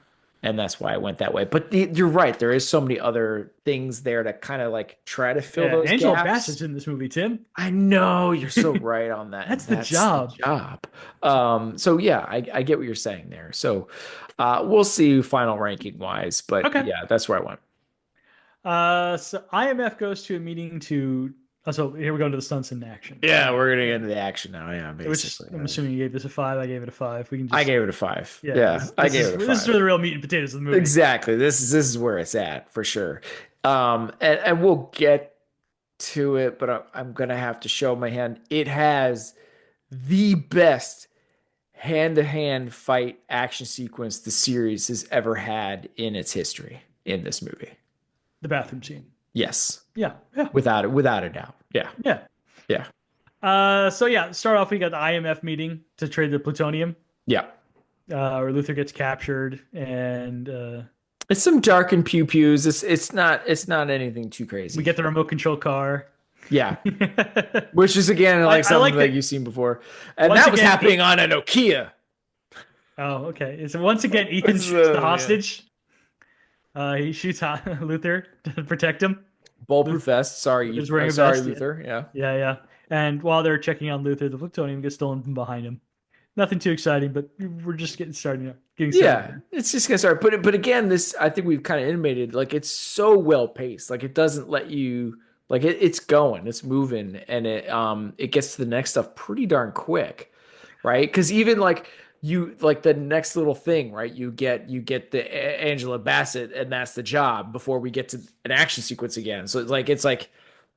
And that's why I went that way. But you're right. There is so many other things there to kind of like try to fill Yeah, those Angela gaps. Bassett's in this movie, Tim. I know you're so right on that. And That's the that's the job. job. So yeah, I get what you're saying there. So we'll see final ranking wise, but Okay. yeah, that's where I went. So IMF goes to a meeting to. Oh, so here we go into the stunts in action. Yeah, we're gonna get into the action now. Yeah, Which basically. I'm assuming you gave this a five. I gave it a five. We can I just. gave it a 5. Yeah, Yeah, I gave it a this is where 5. the real meat and potatoes of the movie. Exactly. This is where it's at for sure. And we'll get to it, but I'm gonna have to show my hand. It has the best hand-to-hand fight action sequence the series has ever had in its history in this movie. The bathroom scene. Yes, Yeah, yeah, without a doubt. Yeah, yeah. yeah, So yeah, start off. We got the IMF meeting to trade the plutonium. yeah. Where Luther gets captured, and It's some dark and pew pews. It's not anything too we crazy. get the remote control car. Yeah, which is again like I something like that that you've seen before, and once that was again. happening on a Nokia. Oh, okay. So once again, Ethan shoots the So, yeah. hostage. He shoots Luther to protect him. Bulletproof vest. Sorry, Luther's wearing a sorry, vest. Yeah. Luther. Yeah. Yeah, yeah. And while they're checking on Luther, the plutonium gets stolen from behind him. Nothing too exciting, but we're just getting started. Getting Yeah, started. it's just gonna start. But again, this I think we've kind of intimated. Like it's so well paced. Like it doesn't let you. Like it's going, it's moving, and it gets to the next stuff pretty darn quick, right? Because even like you like the next little thing, right? You get the Angela Bassett, and that's the job before we get to an action sequence again. So it's like Right.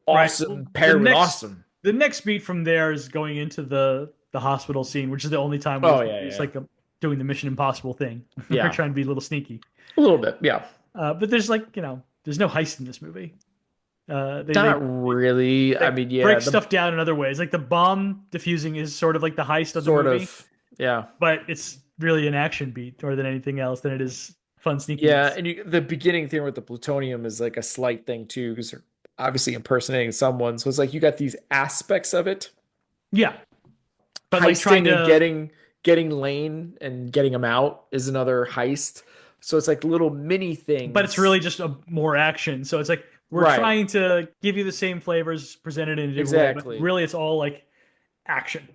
Well, awesome paired with awesome. the next beat from there is going into the hospital scene, which is the only time where Oh this yeah, movie is yeah, like doing the Mission Impossible thing. They're yeah. trying to be a little sneaky. A little bit, yeah. But there's like there's no heist in this movie. They Not really. I they mean, yeah, break the stuff down in other ways. Like the bomb diffusing is sort of like the heist of the sort movie, of, yeah. but it's really an action beat more than anything else than it is fun Yeah, sneakiness. and the beginning thing with the plutonium is like a slight thing too, because they're obviously impersonating someone. So it's like you got these aspects of it, Yeah, but like trying heisting and to, getting Lane and getting him out is another heist. So it's like little mini but it's things. really just a more action. So it's like we're Right. trying to give you the same flavors presented in a different way, but Exactly. really it's all like action.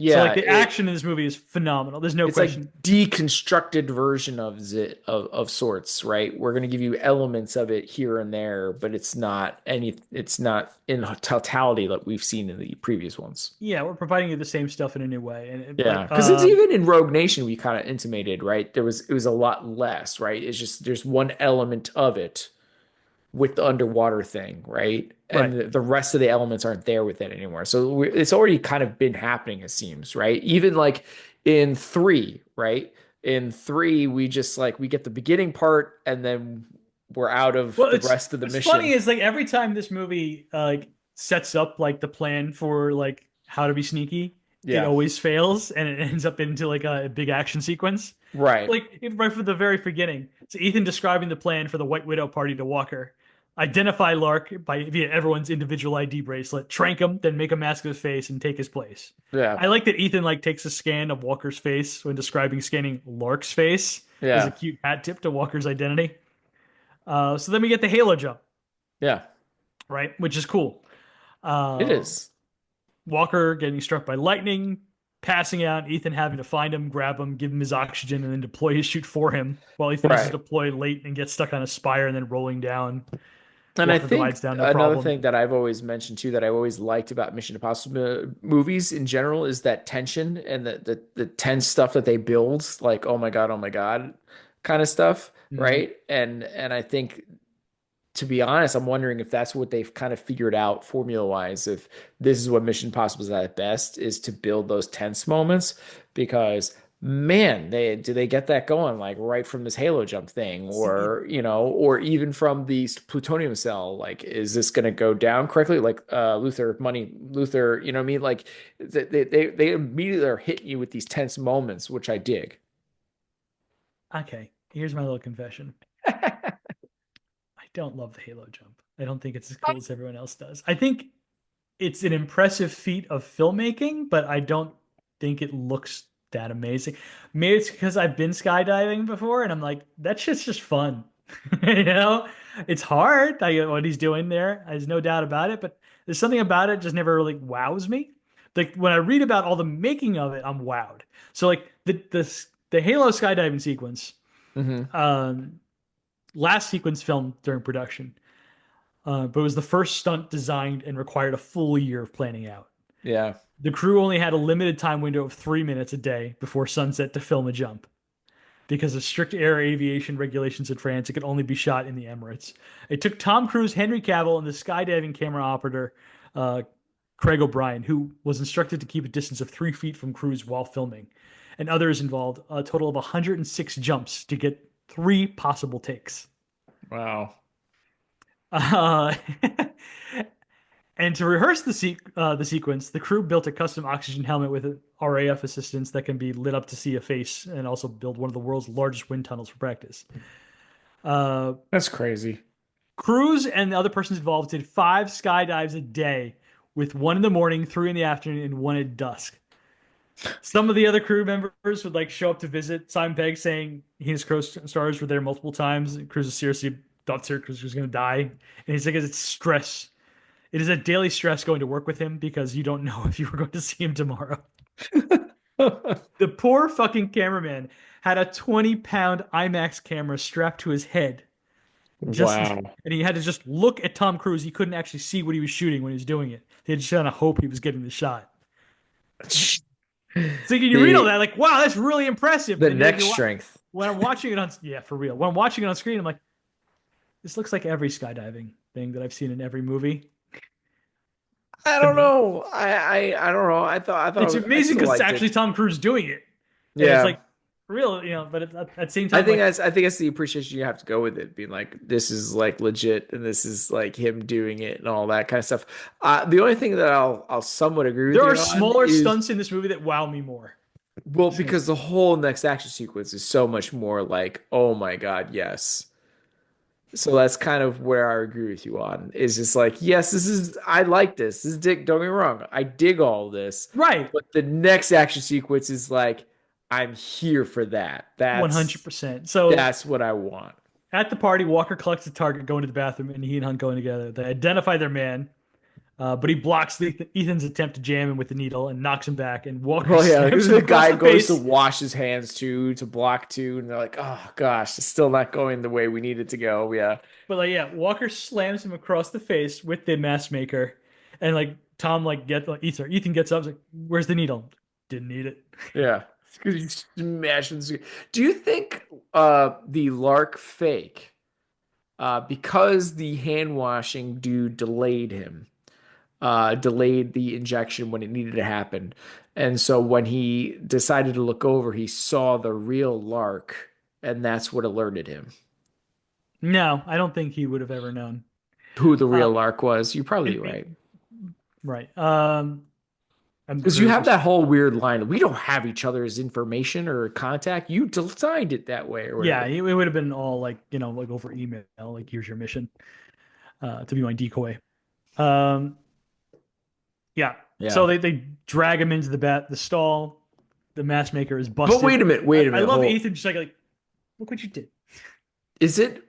So Yeah, like the action in this movie is phenomenal. There's no it's like question. deconstructed version of sorts, right? We're going to give you elements of it here and there, but it's not in totality like we've seen in the previous ones. Yeah, we're providing you the same stuff in a new way. And Yeah, like because it's even in Rogue Nation we kind of intimated, right? It was a lot less, right? It's just there's one element of it with the underwater thing, right? And right. the rest of the elements aren't there with it anymore. So it's already kind of been happening, it seems, right? Even like in three, right? In three, we just like we get the beginning part and then we're out of Well, the it's rest of the what's funny mission. is like every time this movie like sets up like the plan for like how to be sneaky, it Yeah, always fails and it ends up into like a big action sequence. right. Like right from the very beginning. So Ethan describing the plan for the White Widow party to Walker. Identify Lark by via everyone's individual ID bracelet, trank him, then make a mask of his face and take his place. Yeah, I like that Ethan like takes a scan of Walker's face when describing scanning Lark's face as a yeah, cute hat tip to Walker's identity. So then we get the Halo jump, yeah. right? Which is cool. It Uh, is. Walker getting struck by lightning, passing out, Ethan having to find him, grab him, give him his oxygen, and then deploy his chute for him while he finishes Right. deploy late and gets stuck on a spire and then rolling down. And I Walker think glides down, no another problem. thing that I've always mentioned too that I always liked about Mission Impossible movies in general is that tension and the tense stuff that they build, like oh my God, kind of stuff, Mhm. right? And I think to be honest, I'm wondering if that's what they've kind of figured out formula wise. If this is what Mission Impossible is at best, is to build those tense moments. Because man, they get that going like right from this Halo jump thing, See, or or even from the plutonium cell. Like, is this going to go down correctly? Like Luther, you know what I mean? Like they immediately are hitting you with these tense moments, which I dig. okay, here's my little confession. I don't love the Halo jump. I don't think it's as cool as everyone else does. I think it's an impressive feat of filmmaking, but I don't think it looks that amazing. Maybe it's because I've been skydiving before and I'm like, that shit's just fun. You know, it's hard. What he's doing there, there's no doubt about it, but there's something about it just never really wows me. Like when I read about all the making of it, I'm wowed. So like the Halo skydiving sequence, Hmm. um, last sequence filmed during production, but it was the first stunt designed and required a full year of planning out. Yeah, The crew only had a limited time window of 3 minutes a day before sunset to film a jump. Because of strict air aviation regulations in France, it could only be shot in the Emirates. It took Tom Cruise, Henry Cavill, and the skydiving camera operator, uh, Craig O'Brien, who was instructed to keep a distance of 3 feet from Cruise while filming, and others involved, a total of 106 jumps to get 3 possible takes. wow. Uh, And to rehearse the sequence, the crew built a custom oxygen helmet with RAF assistance that can be lit up to see a face, and also build one of the world's largest wind tunnels for practice. Uh, That's crazy. Crews and the other persons involved did 5 skydives a day, with one in the morning, 3 in the afternoon, and one at dusk. Some of the other crew members would like show up to visit Simon Pegg, saying he and his co-stars were there multiple times. Cruise seriously thought Cruise was going to die, and he's like, "It's stress. It is a daily stress going to work with him because you don't know if you were going to see him tomorrow." The poor fucking cameraman had a 20-pound IMAX camera strapped to his head. Just Wow. and he had to just look at Tom Cruise. He couldn't actually see what he was shooting when he was doing it. He had just kind of hope he was getting the shot. So you read all The that, like, wow, that's really impressive. But the then you're neck like, strength. when I'm watching it on, yeah, for real. When I'm watching it on screen, I'm like, this looks like every skydiving thing that I've seen in every movie I to don't me. know. I don't know. It's I amazing still because it's liked actually it. Tom Cruise doing it, and it's Yeah. like real, But at the same time, like, I think that's the appreciation you have to go with it, being like this is like legit and this is like him doing it and all that kind of stuff. The only thing that I'll somewhat agree with there are you on smaller is stunts in this movie that wow me more. well, because the whole next action sequence is so much more like, oh my God, yes. So that's kind of where I agree with you on. Is just like, yes, this is I like this. This is Dick, don't get me wrong. I dig all this. Right, But the next action sequence is like, I'm here for that. 100%. So That's what I want. at the party, Walker collects the target, going to the bathroom, and he and Hunt going together. They identify their man. But he blocks Ethan's attempt to jam him with the needle and knocks him back. And Walker Oh yeah, slams because him the across guy the goes to face. wash his hands too, to block too, and they're like, "Oh gosh, it's still not going the way we need it to go." Yeah, But like, yeah, Walker slams him across the face with the mask maker, and like Tom Ethan gets up, like, "Where's the needle? Didn't need it." yeah. Because you smash him. Do you think the Lark fake, because the hand washing dude delayed him, delayed the injection when it needed to happen, and so when he decided to look over, he saw the real Lark, and that's what alerted him No, I don't think he would have ever known. who the Uh, real Lark was. You're probably it, right. right. I'm Because you very have pers- that whole weird line. We don't have each other's information or contact. You designed it that way or Yeah, whatever. it would have been all like, like over email, like here's your mission, to be my decoy. Um, yeah. Yeah. So they drag him into the stall. The matchmaker is But busted. wait a minute. I, Wait a I minute. love Hold. Ethan just like look what you did. Is it?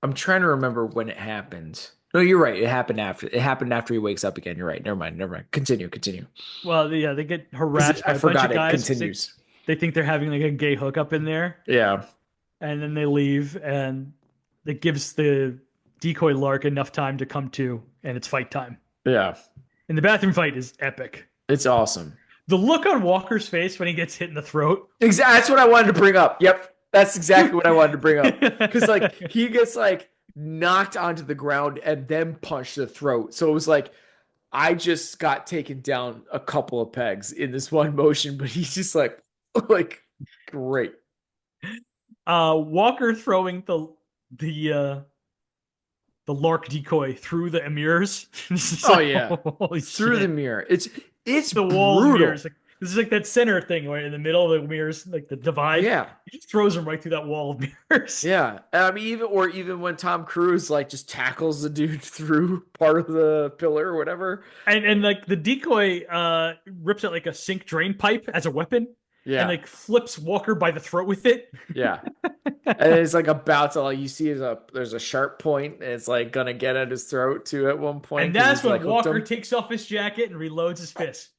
I'm trying to remember when it happened. No, you're right. It happened after. It happened after he wakes up again. You're right. Never mind. Never mind. Continue. Continue. Well, yeah, they get Because harassed I by a bunch of forgot it guys because they continues. they think they're having like a gay hookup in there, Yeah. and then they leave, and it gives the decoy Lark enough time to come to, and it's fight time. Yeah. And the bathroom fight is epic. It's awesome. The look on Walker's face when he gets hit in the throat. Exactly. That's what I wanted to bring up. Yep. That's exactly what I wanted to bring up. Because like he gets like knocked onto the ground and then punched the throat. So it was like I just got taken down a couple of pegs in this one motion, but he's just like great. Walker throwing the uh the Lark decoy through the mirrors. This is Oh like, yeah. holy Through the shit. mirror. It's The wall of brutal. mirrors. Like, this is like that center thing where in the middle of the mirrors, like the divide, Yeah. he just throws them right through that wall of mirrors. Yeah. I mean even when Tom Cruise like just tackles the dude through part of the pillar or whatever. And like the decoy rips out like a sink drain pipe as a weapon and Yeah. like flips Walker by the throat with it. Yeah. And it's like about to like you see there's a sharp point and it's like gonna get at his throat too at one point And because that's he's like when hooked Walker him. takes off his jacket and reloads his fist.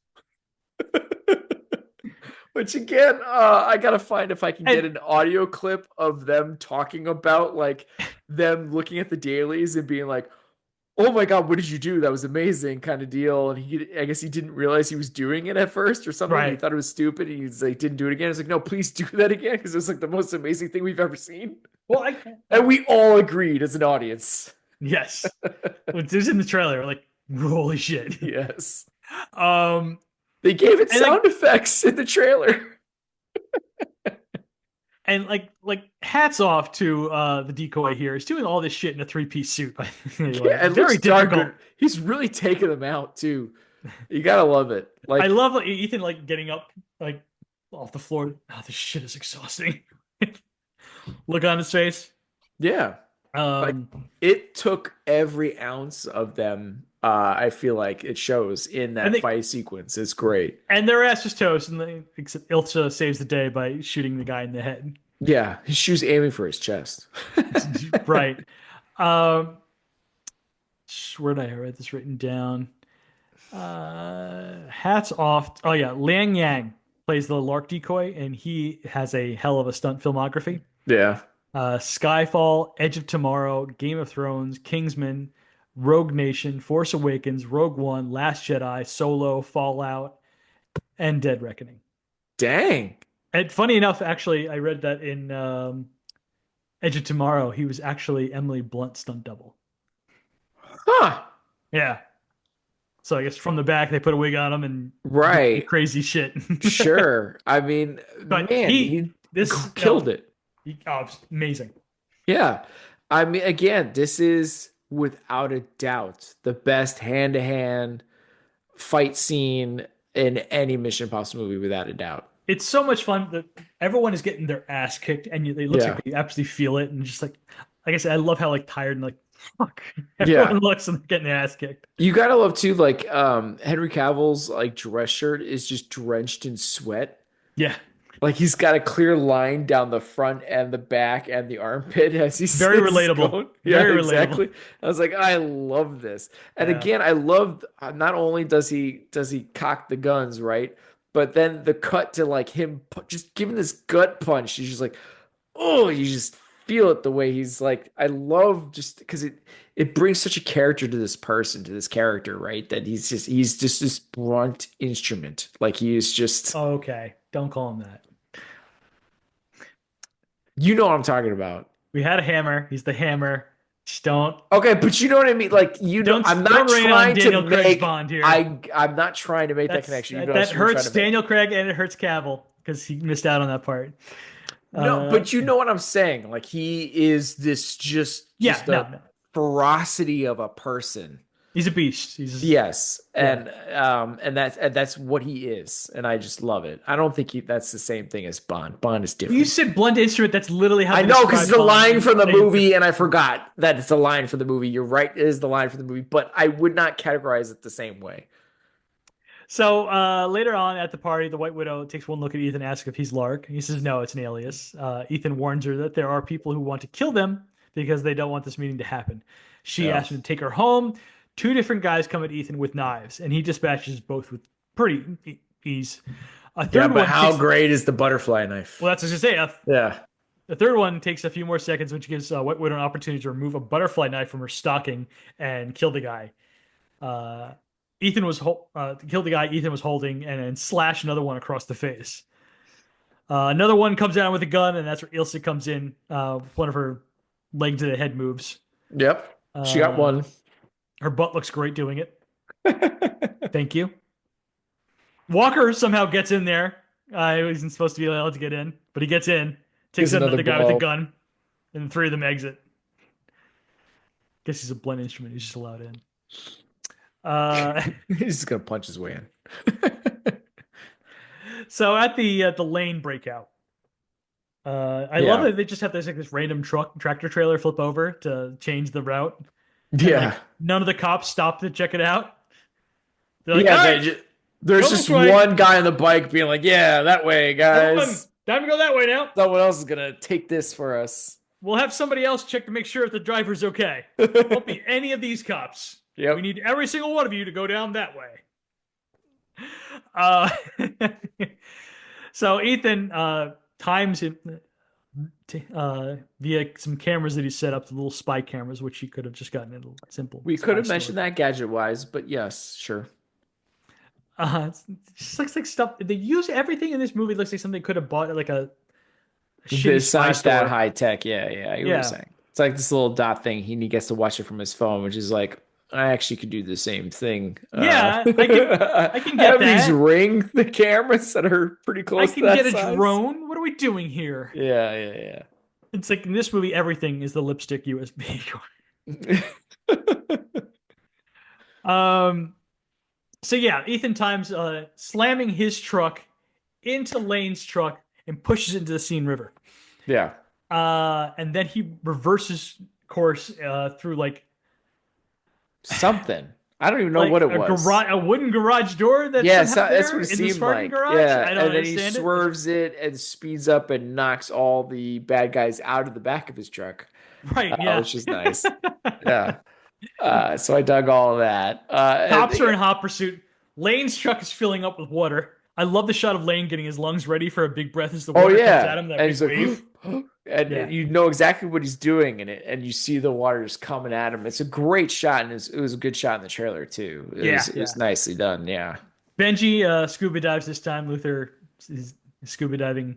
Which again, I gotta find if I can get And an audio clip of them talking about like them looking at the dailies and being like, "Oh my God, what did you do? That was amazing," kind of deal. And I guess he didn't realize he was doing it at first or something. He right. thought it was stupid. And he's like, didn't do it again. It's like, no, please do that again because it's like the most amazing thing we've ever seen. Well, And we all agreed as an audience. yes. It was in the trailer. We're like, holy shit. Yes. Um, They gave it and sound effects in the trailer. and like hats off to the decoy here. He's doing all this shit in a three-piece suit. Yeah, it Very looks dark difficult. good. He's really taking them out too. You gotta love it. I Like, love like, Ethan like getting up like off the floor. Oh, this shit is exhausting. Look on his face. yeah, like Um, it took every ounce of them. I feel like it shows in and that they fight sequence. It's great. and their ass is toast, and except Ilsa saves the day by shooting the guy in the head. Yeah, his shoe's aiming for his chest. Right. Um, where did I write this written down? Hats off. Oh yeah, Liang Yang plays the Lark decoy, and he has a hell of a stunt filmography. Yeah. Skyfall, Edge of Tomorrow, Game of Thrones, Kingsman, Rogue Nation, Force Awakens, Rogue One, Last Jedi, Solo, Fallout, and Dead Reckoning. Dang. And funny enough, actually, I read that in Edge of Tomorrow, he was actually Emily Blunt's stunt double. Huh. Yeah. So I guess from the back they put a wig on him and Right. crazy shit. Sure. I mean, But man, he killed it. It's amazing. Yeah. I mean, again, this is without a doubt the best hand-to-hand fight scene in any Mission Impossible movie, without a doubt. It's so much fun that everyone is getting their ass kicked, and they look Yeah. like they absolutely feel it, and just like I said, I love how like tired and like fuck Yeah. everyone looks and they're getting their ass kicked. You gotta love too, like Henry Cavill's like dress shirt is just drenched in sweat. Yeah, Like he's got a clear line down the front and the back and the armpit as he Very says relatable. going. Yeah, Very exactly. relatable. I was like, I love this. And Yeah. again, I love not only does he cock the guns, right? But then the cut to like him just giving this gut punch. He's just like, oh, you just feel it the way he's like. I love just because it brings such a character to this person, to this character, right? That he's just this blunt instrument. Like he is just. Okay. Don't call him that. You know what I'm talking about. We had a hammer. He's the hammer. Just don't. Okay, but you know what I mean. Like you know, I'm not don't rain on trying Daniel to Craig's make. Bond here. I'm not trying to make that connection. That, that hurts Daniel Craig and it hurts Cavill because he missed out on that part. No, but you know what I'm saying. Like he is this just no. ferocity of a person. He's a beast. Yes, and that's what he is, and I just love it. I don't think that's the same thing as Bond. Bond is different. You said blunt instrument. That's literally how I know because it's a line from the movie, and I forgot that it's a line for the movie. You're right; it is the line for the movie, but I would not categorize it the same way. So later on at the party, the White Widow takes one look at Ethan and asks if he's Lark. He says no, it's an alias. Ethan warns her that there are people who want to kill them because they don't want this meeting to happen. She asks him to take her home. Two different guys come at Ethan with knives, and he dispatches both with pretty ease. A third one. How great is the butterfly knife? Well, that's what I was gonna say. Yeah. The third one takes a few more seconds, which gives White Widow an opportunity to remove a butterfly knife from her stocking and kill the guy. Ethan was killed the guy Ethan was holding, and then slash another one across the face. Another one comes down with a gun, and that's where Ilsa comes in. One of her leg to the head moves. Yep, she got one. Her butt looks great doing it. Thank you. Walker somehow gets in there. He wasn't supposed to be allowed to get in, but he gets in, takes another guy with a gun, and three of them exit. Guess he's a blunt instrument. He's just allowed in. He's just gonna punch his way in. So at the lane breakout, I love that they just have this random tractor trailer flip over to change the route. Yeah. Like, none of the cops stop to check it out. They're like, there's just one guy on the bike being like, yeah, that way, guys. Time to go that way now. Someone else is going to take this for us. We'll have somebody else check to make sure if the driver's okay. Won't be any of these cops. Yep. We need every single one of you to go down that way. So Ethan times him via some cameras that he set up, the little spy cameras, which he could have just gotten in a simple. We could have mentioned that gadget-wise, but yes, sure. It's just like stuff they use. Everything in this movie looks like something they could have bought at like a shitty spy store. That high tech. Yeah. You were saying it's like this little dot thing. He gets to watch it from his phone, which is like I actually could do the same thing. Yeah, I can get these Ring the cameras that are pretty close. I can get a drone. What are we doing here? Yeah. It's like in this movie, everything is the lipstick USB. So yeah, Ethan times slamming his truck into Lane's truck and pushes into the Seine River. Yeah. And then he reverses course through like something. I don't even know what it was. A wooden garage door. That's what it seemed like. Garage? Yeah, and then he swerves it and speeds up and knocks all the bad guys out of the back of his truck. Right. Yeah, which is nice. Yeah. So I dug all of that. Cops are in hot pursuit. Lane's truck is filling up with water. I love the shot of Lane getting his lungs ready for a big breath as the water comes at him. That big wave. And you know exactly what he's doing in it, and you see the water just coming at him. It's a great shot, and it was a good shot in the trailer too. It was nicely done. Yeah. Benji scuba dives this time. Luther, his scuba diving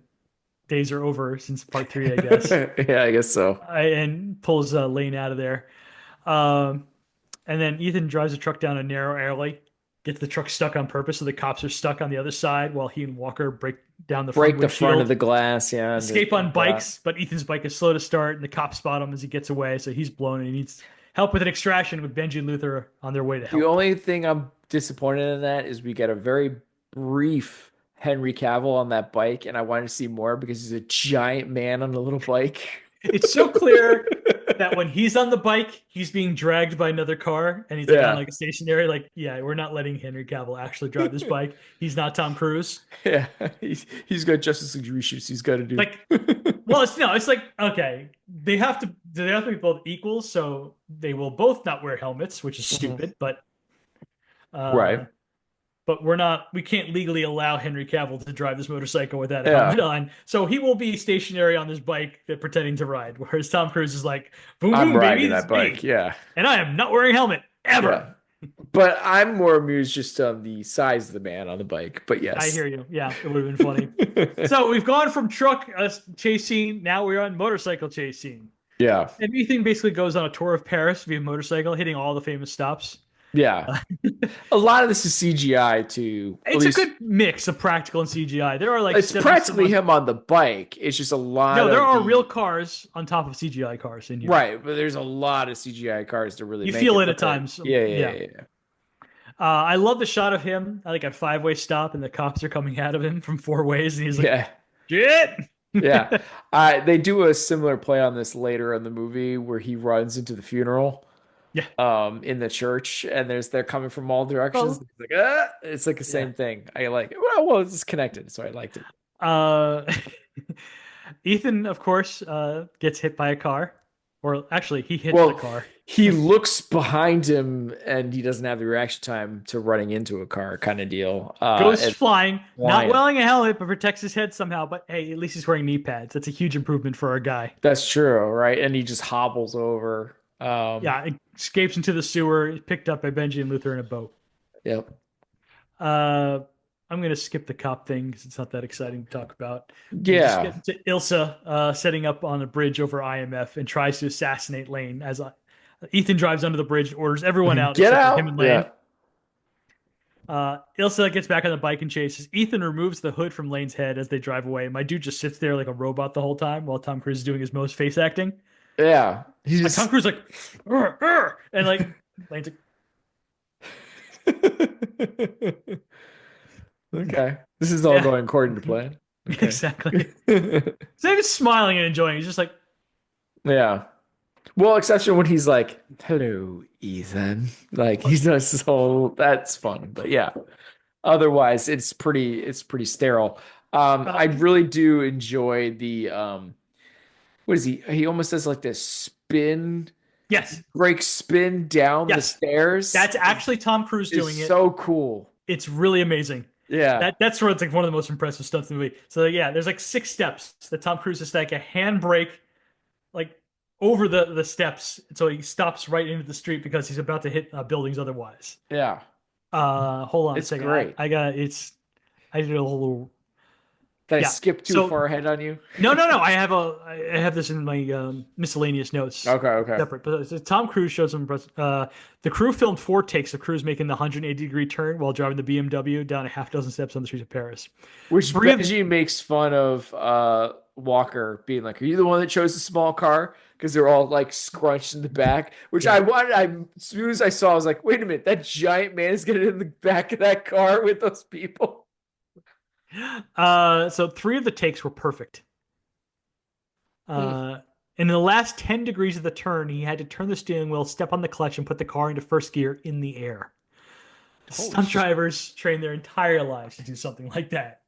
days are over since part 3, I guess. Yeah, I guess so. And pulls Lane out of there. And then Ethan drives the truck down a narrow alley, gets the truck stuck on purpose, so the cops are stuck on the other side while he and Walker break down the front of the glass. Yeah, escape on bikes, but Ethan's bike is slow to start, and the cops spot him as he gets away, so he's blown and he needs help with an extraction with Benji and Luther on their way to help. The only thing I'm disappointed in that is we get a very brief Henry Cavill on that bike, and I wanted to see more because he's a giant man on a little bike. It's so clear that when he's on the bike, he's being dragged by another car, and he's like on Yeah. like a stationary. Like, yeah, we're not letting Henry Cavill actually drive this bike. He's not Tom Cruise. Yeah. He's got Justice League reshoots he's got to do. Like, well, it's no, it's like okay, they have to be both equals, so they will both not wear helmets, which is Mhm. stupid. Uh, Right. but we can't legally allow Henry Cavill to drive this motorcycle without a Yeah. helmet on. So he will be stationary on this bike pretending to ride, whereas Tom Cruise is like, boom, I'm boom, baby, riding it's that bike. me. Yeah. And I am not wearing a helmet Yeah. ever. But I'm more amused just on the size of the man on the bike. But I yes. hear you. Yeah, it would have been funny. So we've gone from truck chase scene. Now we're on motorcycle chase scene. Yeah. Everything basically goes on a tour of Paris via motorcycle, hitting all the famous stops. Yeah. A lot of this is CGI too. At It's a least good mix of practical and CGI. There are like it's 70 practically some him on the bike. It's just a lot No, there of are real the cars on top of CGI cars in here. right, but there's a lot of CGI cars to really You make feel it it at look like times. yeah, yeah, Yeah. yeah, yeah. I love the shot of him, like a five-way stop, and the cops are coming at him from four ways, and he's like, Yeah. "Shit!" Yeah. They do a similar play on this later in the movie where he runs into the funeral Yeah. in the church and they're coming from all directions. Well, It's like ah! It's like the yeah. same thing. I like it. Well, it's connected, so I liked it. Uh, Ethan, of course, gets hit by a car, or actually, he hits the Well, car. he looks behind him and he doesn't have the reaction time to running into a car kind of deal. Goes And flying, not flying. wearing a helmet, but protects his head somehow. But hey, at least he's wearing knee pads. That's a huge improvement for our guy. That's true, right? And he just hobbles over. Yeah, escapes into the sewer, picked up by Benji and Luther in a boat. Yep. Uh, I'm gonna skip the cop thing because it's not that exciting to talk about. We just Yeah. get to Ilsa setting up on a bridge over IMF and tries to assassinate Lane as Ethan drives under the bridge, orders everyone out Get except for him out. and Lane. Yeah. Ilsa gets back on the bike and chases. Ethan removes the hood from Lane's head as they drive away. My dude just sits there like a robot the whole time while Tom Cruise is doing his most face acting. Yeah. He Like Tom just Cruise like, "Arr, arr," and like Lane's like, okay. This is all yeah, going according to plan. Okay. exactly. So he's smiling and enjoying. He's just like, Yeah. Well, exception when he's like, "Hello, Ethan." Like he does this whole that's fun. But yeah. Otherwise, it's pretty sterile. I uh, really do enjoy the what is he? He almost does like this spin, yes, break spin down the yes. stairs. That's actually Tom Cruise doing Is it. so cool. It's really amazing. Yeah. That's where it's like one of the most impressive stunts in the movie. So yeah, there's like six steps that Tom Cruise is like a handbrake, like over the steps, so he stops right into the street because he's about to hit buildings otherwise. Yeah. Hold on a It's second. great. I got it's. I did a little. Did I Yeah. skip too So far ahead on you? no. I have this in my miscellaneous notes. Okay, okay. Separate, but Tom Cruise showed some impressive. The crew filmed four takes of Cruise making the 180-degree turn while driving the BMW down a half dozen steps on the streets of Paris. Which Three of Benji makes fun of Walker being like, "Are you the one that chose the small car?" Because they're all like scrunched in the back. Which yeah. as soon as I saw, I was like, "Wait a minute, that giant man is getting in the back of that car with those people." So three of the takes were perfect. Hmm. And in the last 10 degrees of the turn, he had to turn the steering wheel, step on the clutch, and put the car into first gear in the air. Holy Stunt shit. drivers train their entire lives to do something like that.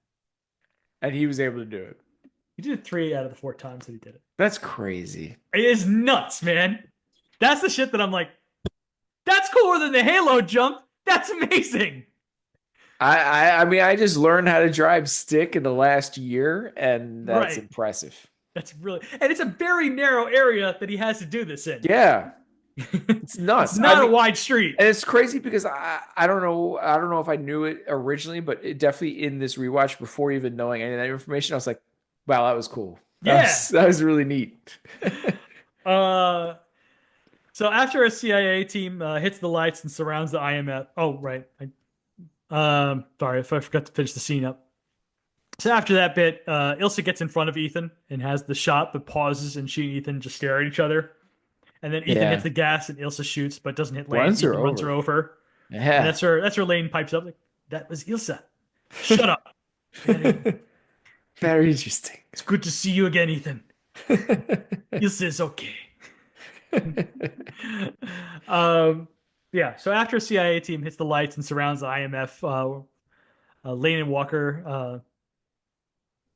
And he was able to do it. He did it 3 out of the 4 times that he did it. That's crazy. It is nuts, man. That's the shit that I'm like, that's cooler than the Halo jump. That's amazing. I mean, I just learned how to drive stick in the last year, and that's Right. impressive. That's really, and it's a very narrow area that he has to do this in. Yeah. It's nuts. It's not a wide street. And it's crazy because I don't know if I knew it originally, but it definitely in this rewatch before even knowing any of that information, I was like, wow, that was cool. Yeah. That was really neat. So after a CIA team hits the lights and surrounds the IMF. Oh, right. Sorry, I forgot to finish the scene up. So after that bit, Ilsa gets in front of Ethan and has the shot, but pauses, and she and Ethan just stare at each other. And then Ethan hits the gas, and Ilsa shoots, but doesn't hit Lane. Runs her over. Yeah, and that's where Lane pipes up. Like, that was Ilsa. Shut up. Very interesting. It's good to see you again, Ethan. Ilsa is okay. um, yeah. So after a CIA team hits the lights and surrounds the IMF, Lane and Walker,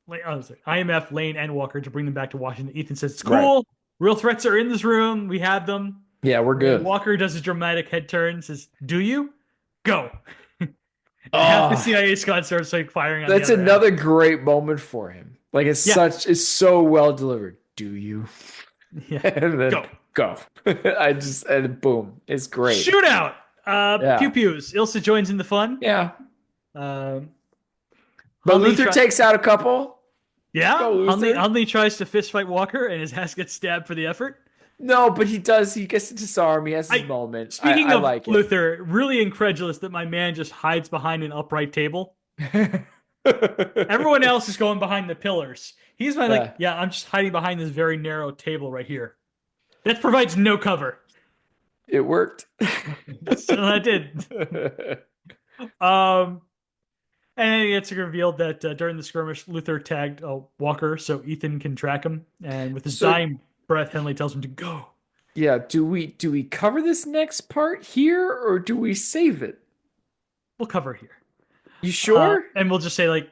IMF, Lane, and Walker to bring them back to Washington. Ethan says it's Right. cool. Real threats are in this room. We have them. Yeah, we're good. Walker does his dramatic head turn. Says, "Do you go?" And half the Oh, CIA squad starts like firing on the that's other half. another great moment for him. Like Yeah, it's so well delivered. Do you? yeah. And then Go. go. And boom. It's great. Shootout. Pew Yeah. pews. Ilsa joins in the fun. Yeah. Um, But Hunley Luther try. takes out a couple. Yeah, Go, Luther. Hunley tries to fist fight Walker, and his ass gets stabbed for the effort. No, but he does. He gets to disarm. He has his I. moment. Speaking I of like it. Luther, really incredulous that my man just hides behind an upright table. Everyone else is going behind the pillars. He's like, Yeah, yeah, I'm just hiding behind this very narrow table right here. That provides no cover. it worked. So I did. Um, and it's revealed that during the skirmish, Luther tagged Walker so Ethan can track him. And with his So dying breath, Henley tells him to go. yeah, do we cover this next part here or do we save it? We'll cover here. You sure? And we'll just say like,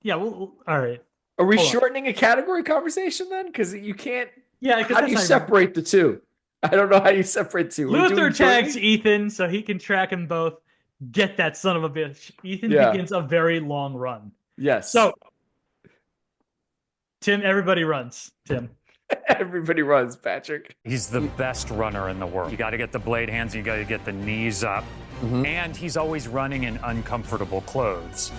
yeah, all right. Are we Hold on. shortening a category conversation then? Because you can't. Yeah, because How do you separate the two? I don't know how you separate two. We're Luther doing tags journey? Ethan so he can track them both. Get that son of a bitch. Ethan Yeah. begins a very long run. Yes. So, Tim, everybody runs. Tim. Everybody runs, Patrick. He's the best runner in the world. You got to get the blade hands, you got to get the knees up. Mm-hmm. And he's always running in uncomfortable clothes.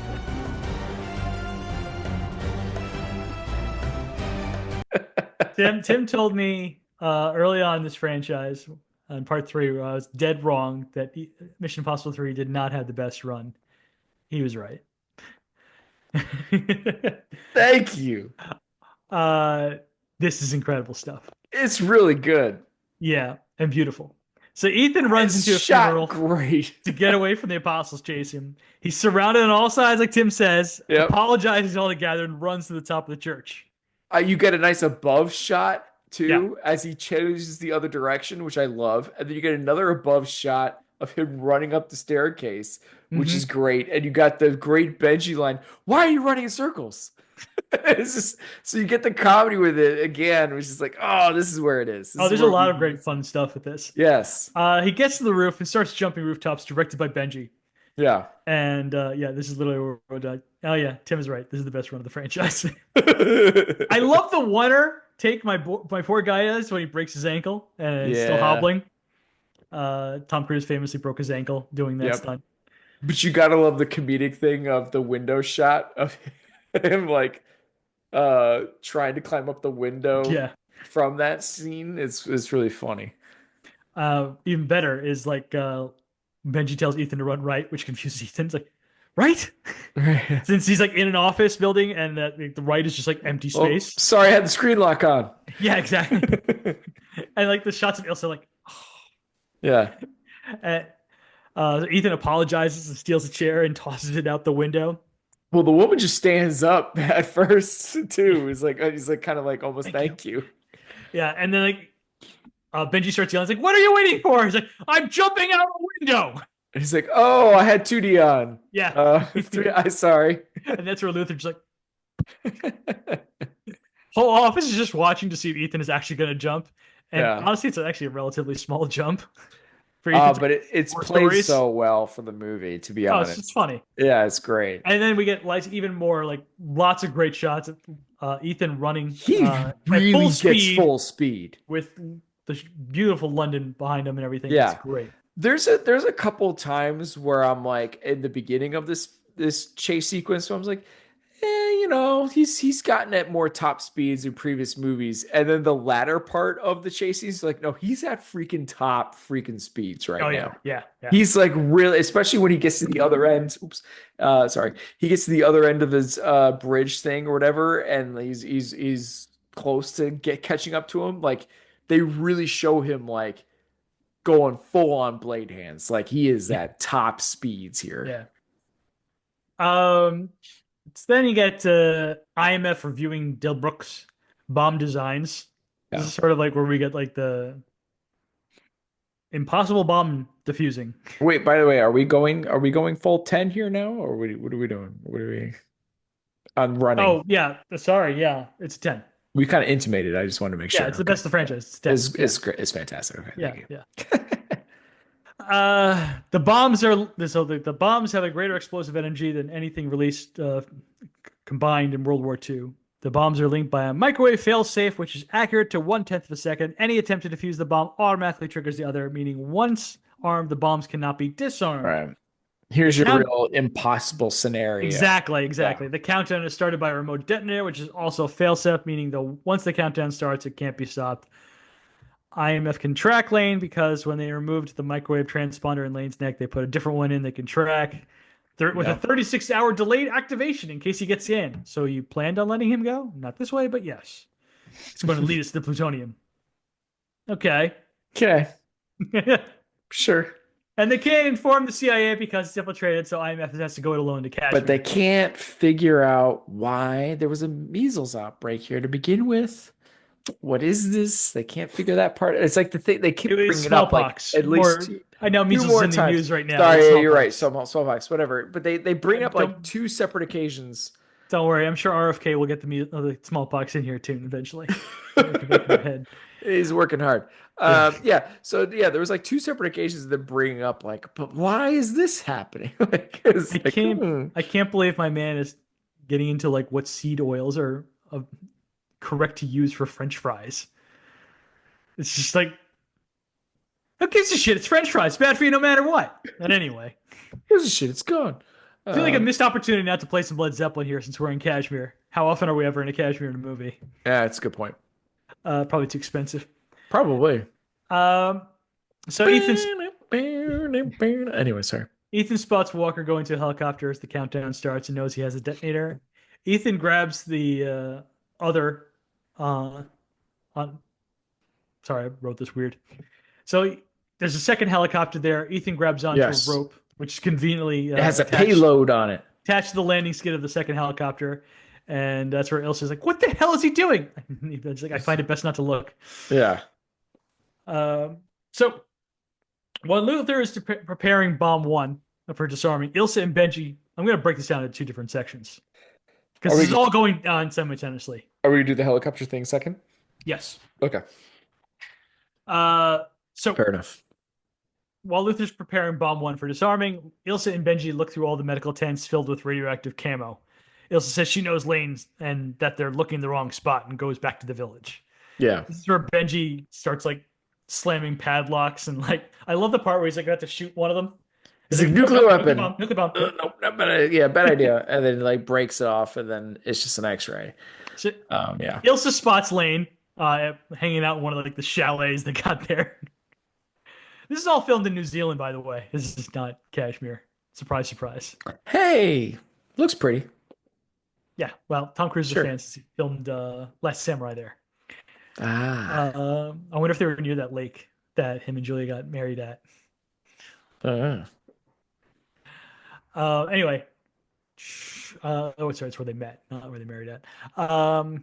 Tim told me early on in this franchise, on part 3, where I was dead wrong that Mission Impossible 3 did not have the best run. He was right. Thank you. This is incredible stuff. It's really good. Yeah, and beautiful. So Ethan runs into a funeral great. to get away from the apostles chase him. He's surrounded on all sides, like Tim says, apologizes all together, and runs to the top of the church. You get a nice above shot too as he changes the other direction, which I love. And then you get another above shot of him running up the staircase, which is great. And you got the great Benji line, "Why are you running in circles?" It's just, so you get the comedy with it again, which is like, oh, this is where it is. There's a lot of great fun stuff with this. Yes. He gets to the roof and starts jumping rooftops, directed by Benji. Yeah. And this is literally where we're done. Oh yeah, Tim is right. This is the best run of the franchise. I love the winner take my poor guy does when he breaks his ankle and he's still hobbling. Tom Cruise famously broke his ankle doing that stunt. But you gotta love the comedic thing of the window shot of him like trying to climb up the window from that scene. It's really funny. Even better is like Benji tells Ethan to run right, which confuses Ethan. It's like, right? Since he's like in an office building and the right is just like empty space. Oh, sorry, I had the screen lock on. Yeah, exactly. And like the shots of Ilsa like, oh. Yeah. Ethan apologizes and steals a chair and tosses it out the window. Well, the woman just stands up at first too. He's like kind of like almost thank you. Yeah, and then like Benji starts yelling. He's like, "What are you waiting for?" He's like, "I'm jumping out a window." And he's like, "Oh, I had 2D on." Yeah, I'm sorry. And that's where Luther's just like, whole office is just watching to see if Ethan is actually going to jump. And honestly, it's actually a relatively small jump. But it's played so well for the movie, to be honest. It's funny. Yeah, it's great. And then we get even more like lots of great shots of Ethan running. He really gets full speed with the beautiful London behind him and everything. Yeah, it's great. There's a couple times where I'm like in the beginning of this chase sequence, so I was like, he's gotten at more top speeds in previous movies, and then the latter part of the chase is like, no, he's at freaking top freaking speeds right now. Yeah. He's like really, especially when he gets to the other end. He gets to the other end of his bridge thing or whatever, and he's close to catching up to him. Like they really show him like going full on blade hands, like he is at top speeds here. Yeah. So then you get IMF reviewing Dilbrook's bomb designs. This is sort of like where we get like the Impossible bomb defusing. Wait, by the way, are we going full 10 here now, or what are we doing? What are we on running? Oh yeah, sorry, yeah, it's 10. We kind of intimated. I just wanted to make Yeah, sure. it's the Okay. best of the franchise. It's 10. It's great. It's fantastic. Okay, Yeah, thank you. yeah. The bombs are so the bombs have a greater explosive energy than anything released combined in World War II. The bombs are linked by a microwave failsafe, which is accurate to 1/10 of a second. Any attempt to defuse the bomb automatically triggers the other, meaning once armed, the bombs cannot be disarmed. All right. Here's your real impossible scenario. Exactly. Yeah. The countdown is started by a remote detonator, which is also failsafe, meaning once the countdown starts, it can't be stopped. IMF can track Lane because when they removed the microwave transponder in Lane's neck, they put a different one in they can track. With a 36-hour delayed activation in case he gets in. So you planned on letting him go? Not this way, but yes. It's going to lead us to the plutonium. Okay. Sure. And they can't inform the CIA because it's infiltrated, so IMF has to go it alone to Kashmir. But they can't figure out why there was a measles outbreak here to begin with. What is this? They can't figure that part. It's like the thing they keep bringing it up like at least I know measles is in the news right now. Sorry, you're right. Smallpox, whatever. But they bring up like 2 separate occasions. Don't worry, I'm sure RFK will get the smallpox in here too eventually. He's working hard. So there was like 2 separate occasions that bring up like, but why is this happening? I can't believe my man is getting into like what seed oils are correct to use for French fries. It's just like, who gives a shit? It's French fries. It's bad for you no matter what. But anyway, who gives a shit? It's gone. I feel like a missed opportunity not to play some Led Zeppelin here since we're in Kashmir. How often are we ever in a Kashmir in a movie? Yeah, that's a good point. Probably too expensive. Probably. So Anyway, sorry. Ethan spots Walker going to a helicopter as the countdown starts and knows he has a detonator. Ethan grabs the other. Sorry, I wrote this weird. So there's a second helicopter there. Ethan grabs onto a rope, which is conveniently it has a payload on it attached to the landing skid of the second helicopter, and that's where Ilsa's like, "What the hell is he doing?" He's like, "I find it best not to look." Yeah. So while Luther is preparing Bomb 1 for disarming, Ilsa and Benji, I'm going to break this down into 2 different sections because this is all going on simultaneously. Are we going to do the helicopter thing second? Yes. Okay. So fair enough. While Luther's preparing Bomb 1 for disarming, Ilsa and Benji look through all the medical tents filled with radioactive camo. Ilsa says she knows lanes and that they're looking in the wrong spot and goes back to the village. Yeah. This is where Benji starts like slamming padlocks and like I love the part where he's like about to shoot one of them. It's like nuclear weapon. Nuclear bomb. No, bad idea. And then like breaks it off, and then it's just an X-ray. So, Ilsa spots Lane hanging out in one of like the chalets they got there. This is all filmed in New Zealand, by the way. This is not Kashmir. Surprise, surprise. Hey, looks pretty. Yeah, well, Tom Cruise is a fan since he filmed Last Samurai there. I wonder if they were near that lake that him and Julia got married at. Anyway. It's where they met, not where they married at. Oh,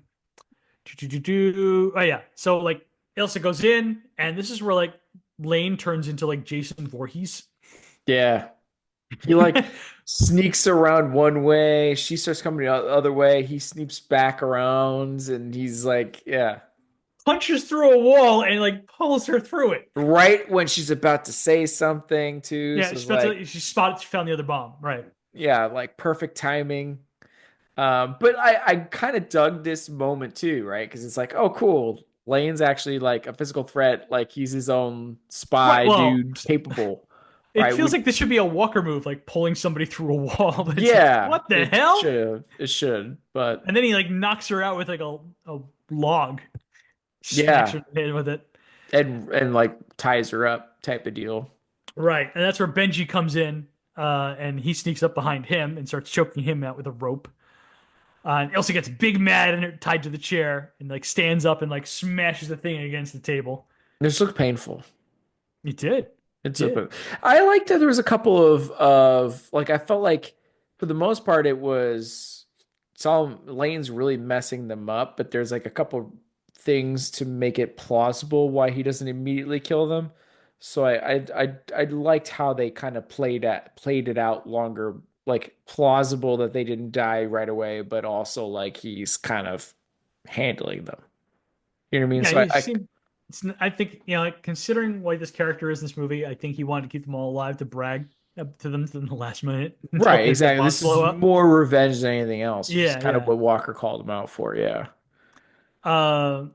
yeah. So, like, Ilsa goes in, and this is where, like, Lane turns into, like, Jason Voorhees. Yeah. He, like, sneaks around one way. She starts coming the other way. He sneaks back around, and he's like, punches through a wall and like pulls her through it right when she's about to say something too. Yeah, so she found the other bomb, right? Yeah, like perfect timing. But I kind of dug this moment too, right? Because it's like, oh, cool. Lane's actually like a physical threat. Like he's his own spy dude, capable. It feels like this should be a Walker move, like pulling somebody through a wall. But like, what the hell? It should, but and then he like knocks her out with like a log. Her head with it, and like ties her up, type of deal. Right, and that's where Benji comes in, and he sneaks up behind him and starts choking him out with a rope. And Elsa gets big mad and tied to the chair, and like stands up and like smashes the thing against the table. This looked painful. It did. I liked that there was a couple of like I felt like for the most part it was Lane's really messing them up, but there's like a couple things to make it plausible why he doesn't immediately kill them. So I liked how they kind of played it out longer, like plausible that they didn't die right away, but also like he's kind of handling them. You know what I mean? Yeah, So he seemed. I think like, considering what this character is in this movie, I think he wanted to keep them all alive to brag to them to the last minute until right, his exactly. bombs This blow is up. more revenge than anything else, which is Yeah, kind of yeah. what Walker called him out for. Yeah. Uh,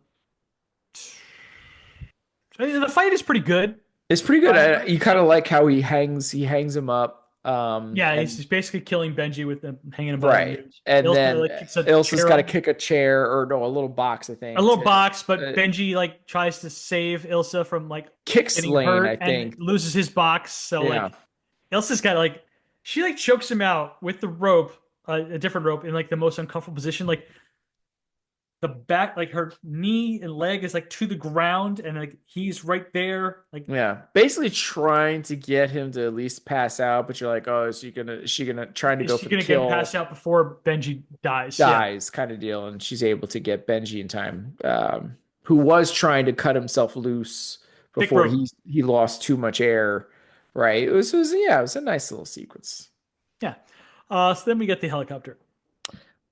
the fight is pretty good. It's pretty good. You kind of Like, like how he hangs him up. yeah, he's And just basically killing Benji with them hanging him by the right. noose. And Ilsa then like kicks a Ilsa's chair got to up, kick a chair or no, a little box, I a think, little to box, but uh, Benji like tries to save Ilsa from like kicks getting Lane, I hurt and think. loses his box. So Yeah. like Ilsa's got like she like chokes him out with the rope, a different rope in like the most uncomfortable position. Like the back, like her knee and leg is like to the ground, and like he's right there. Like Yeah. Basically trying to get him to at least pass out, but you're like, oh, is she gonna trying to is go she for the gonna get him kill, passed out before Benji dies? Yeah, dies kind of deal, and she's able to get Benji in time. Who was trying to cut himself loose thick before rope. he lost too much air. Right. It was yeah, it was a nice little sequence. Yeah. So then we get the helicopter.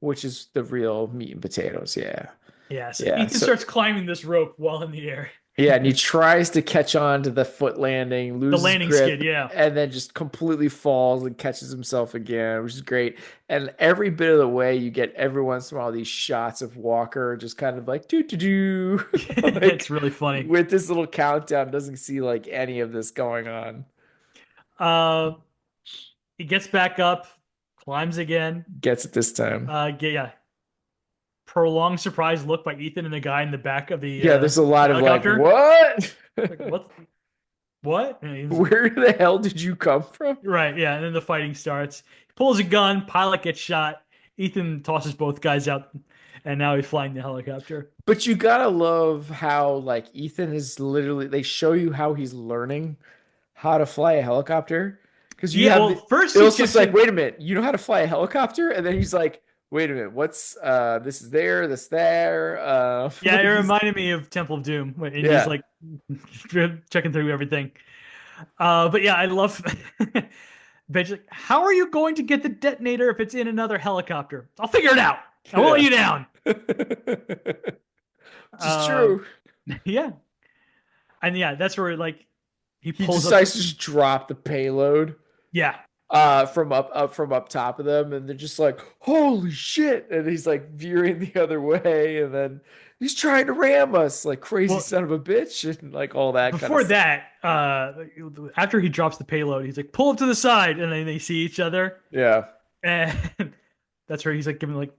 Which is the real meat and potatoes. Yeah. Yeah. So Yeah. Ethan So starts climbing this rope while in the air. yeah, and he tries to catch on to the foot landing, The loses landing skid. grip, Yeah. and then just completely falls and catches himself again, which is great. And every bit of the way, you get every once in a while these shots of Walker just kind of like doo doo doo, It's like really funny. with this little countdown, doesn't see like any of this going on. Uh, he gets back up, climbs again. Gets it this time. Yeah. Prolonged surprise look by Ethan and the guy in the back of Yeah, there's a lot of like, helicopter. what? Like, what? What? Where the hell did you come from? Right, yeah. And then the fighting starts. He pulls a gun, pilot gets shot. Ethan tosses both guys out, and now he's flying the helicopter. But you gotta love how like Ethan is literally they show you how he's learning how to fly a helicopter. Because you Yeah, have well, the first he Ilsa's checks like, in. wait a minute, you know how to fly a helicopter? And then he's like, wait a minute, what's this is there, this there. Yeah, Like it he's, reminded me of Temple of Doom, and he's yeah. like checking through everything. But yeah, I love Ben's like, how are you going to get the detonator if it's in another helicopter? I'll figure it out. I won't let you down. Just true. Yeah. And yeah, that's where like He pulls decides up. to just drop the payload. Yeah. From up top of them, and they're just like, holy shit, and he's like veering the other way, and then he's trying to ram us like crazy Well, son of a bitch, and like all that kind before of that, after he drops the payload, he's like, pull up to the side, and then they see each other. yeah. And that's where he's like giving like,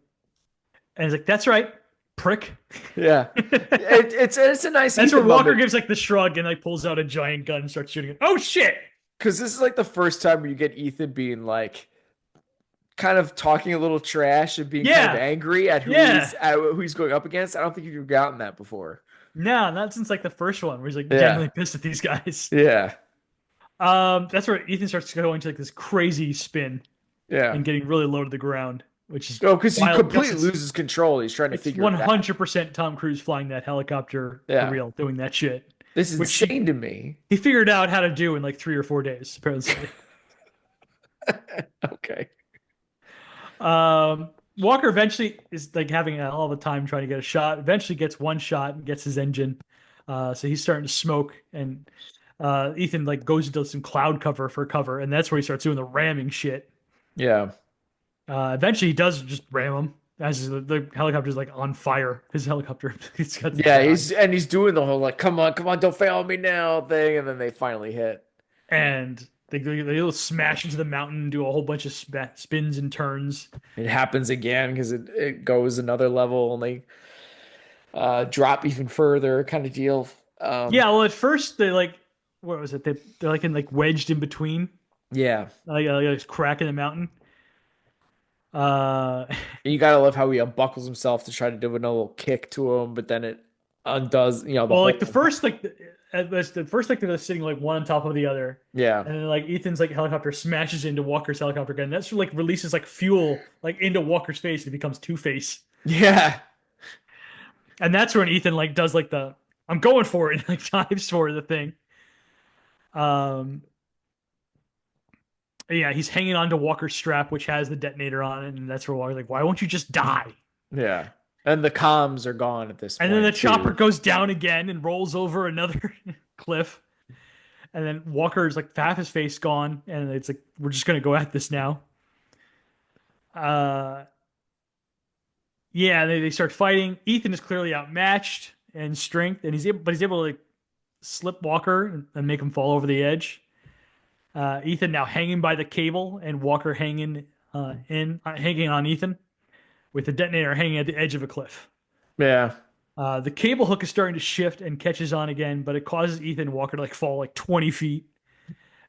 and he's like, that's right, prick. Yeah. It's a nice That's where Ethan Walker moment. gives like the shrug and like pulls out a giant gun and starts shooting it. Oh shit. Because this is like the first time where you get Ethan being like kind of talking a little trash and being kind of Yeah. angry at Yeah. who he's going up against. I don't think you've gotten that before. No, not since like the first one where he's like Yeah. genuinely pissed at these guys. Yeah. That's where Ethan starts going to like this crazy spin Yeah. and getting really low to the ground, which is because he wild. completely loses control. He's trying to It's figure it out. 100% Tom Cruise flying that helicopter Yeah. for real, doing that shit. This is Which insane to me. He figured out how to do in like 3 or 4 days, apparently. Okay. Walker eventually is like having all the time trying to get a shot. Eventually gets one shot and gets his engine. So he's starting to smoke, and Ethan like goes into some cloud cover for cover, and that's where he starts doing the ramming shit. Yeah. Eventually he does just ram him as the helicopter's like on fire. His helicopter. Yeah, he's doing the whole like, come on, don't fail me now thing, and then they finally hit. And they'll smash into the mountain and do a whole bunch of spins and turns. It happens again because it goes another level and they drop even further kind of deal. Yeah, well, at first they like, what was it? They're like in like wedged in between. Yeah. Like a crack in the mountain. You gotta love how he unbuckles himself to try to do another little kick to him, but then it undoes. You know, well, like the first like they're sitting like one on top of the other. Yeah. And then like Ethan's like helicopter smashes into Walker's helicopter gun. That's like releases like fuel like into Walker's face. It becomes Two-Face. Yeah. And that's when Ethan like does like the I'm going for it and like dives for the thing. Um, yeah, he's hanging on to Walker's strap, which has the detonator on it, and that's where Walker's like, "Why won't you just die?" Yeah. And the comms are gone at this point. And then the chopper goes down again and rolls over another cliff. And then Walker's like half his face gone, and it's like we're just gonna go at this now. Yeah, they start fighting. Ethan is clearly outmatched in strength, and he's able to like slip Walker and make him fall over the edge. Ethan now hanging by the cable, and Walker hanging hanging on Ethan with the detonator hanging at the edge of a cliff. Yeah. The cable hook is starting to shift and catches on again, but it causes Ethan and Walker to like fall like 20 feet.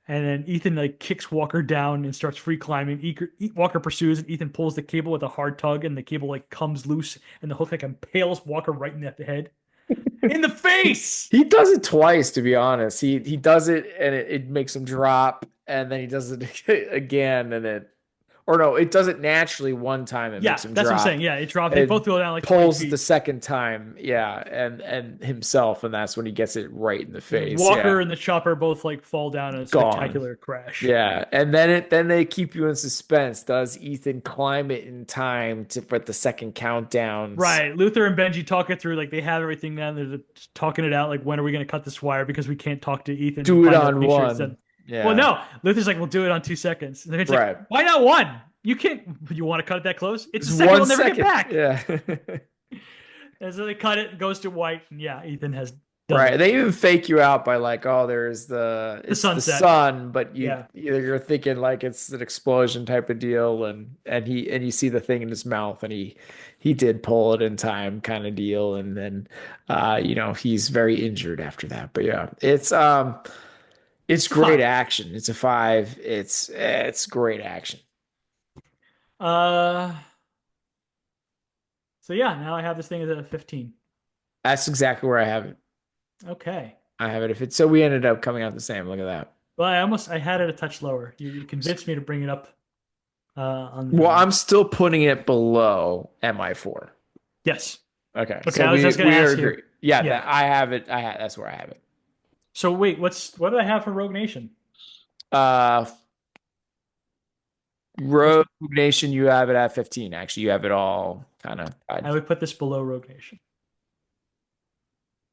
And then Ethan like kicks Walker down and starts free climbing. Walker pursues, and Ethan pulls the cable with a hard tug, and the cable like comes loose, and the hook like impales Walker right in the head, in the face. He does it twice, to be honest. He does it, and it makes him drop, and then he does it again, and it does it naturally one time. It makes him that's drop. what I'm saying. Yeah, it drops. They both go down like pulls the second time. Yeah, and himself, and that's when he gets it right in the face. Walker and the chopper both like fall down in a spectacular crash. Yeah, and then they keep you in suspense. Does Ethan climb it in time for the second countdown? Right. Luther and Benji talk it through. Like they have everything now. They're talking it out. Like, when are we going to cut this wire? Because we can't talk to Ethan. Do it on one. Yeah. Well, no. Luther's like, we'll do it on 2 seconds. And Benji's like, why not one? You can't. You want to cut it that close? It's a second. We'll never get back. Yeah. And so they cut it. Goes to white. And yeah, Ethan has. Right. They even fake you out by like, oh, there's the sun, but you're thinking like it's an explosion type of deal, and you see the thing in his mouth, and he did pull it in time kind of deal, and then he's very injured after that. But yeah, it's great action. It's a 5. It's great action. So yeah, now I have this thing as a 15. That's exactly where I have it. Okay. I have it. So we ended up coming out the same. Look at that. Well, I had it a touch lower. You convinced me to bring it up. I'm still putting it below MI4. Yes. Okay. Okay. So I was just going to ask you. Yeah. I have it. That's where I have it. So wait, what did I have for Rogue Nation? Rogue Nation, you have it at 15. Actually, you have it all kind of. I would put this below Rogue Nation.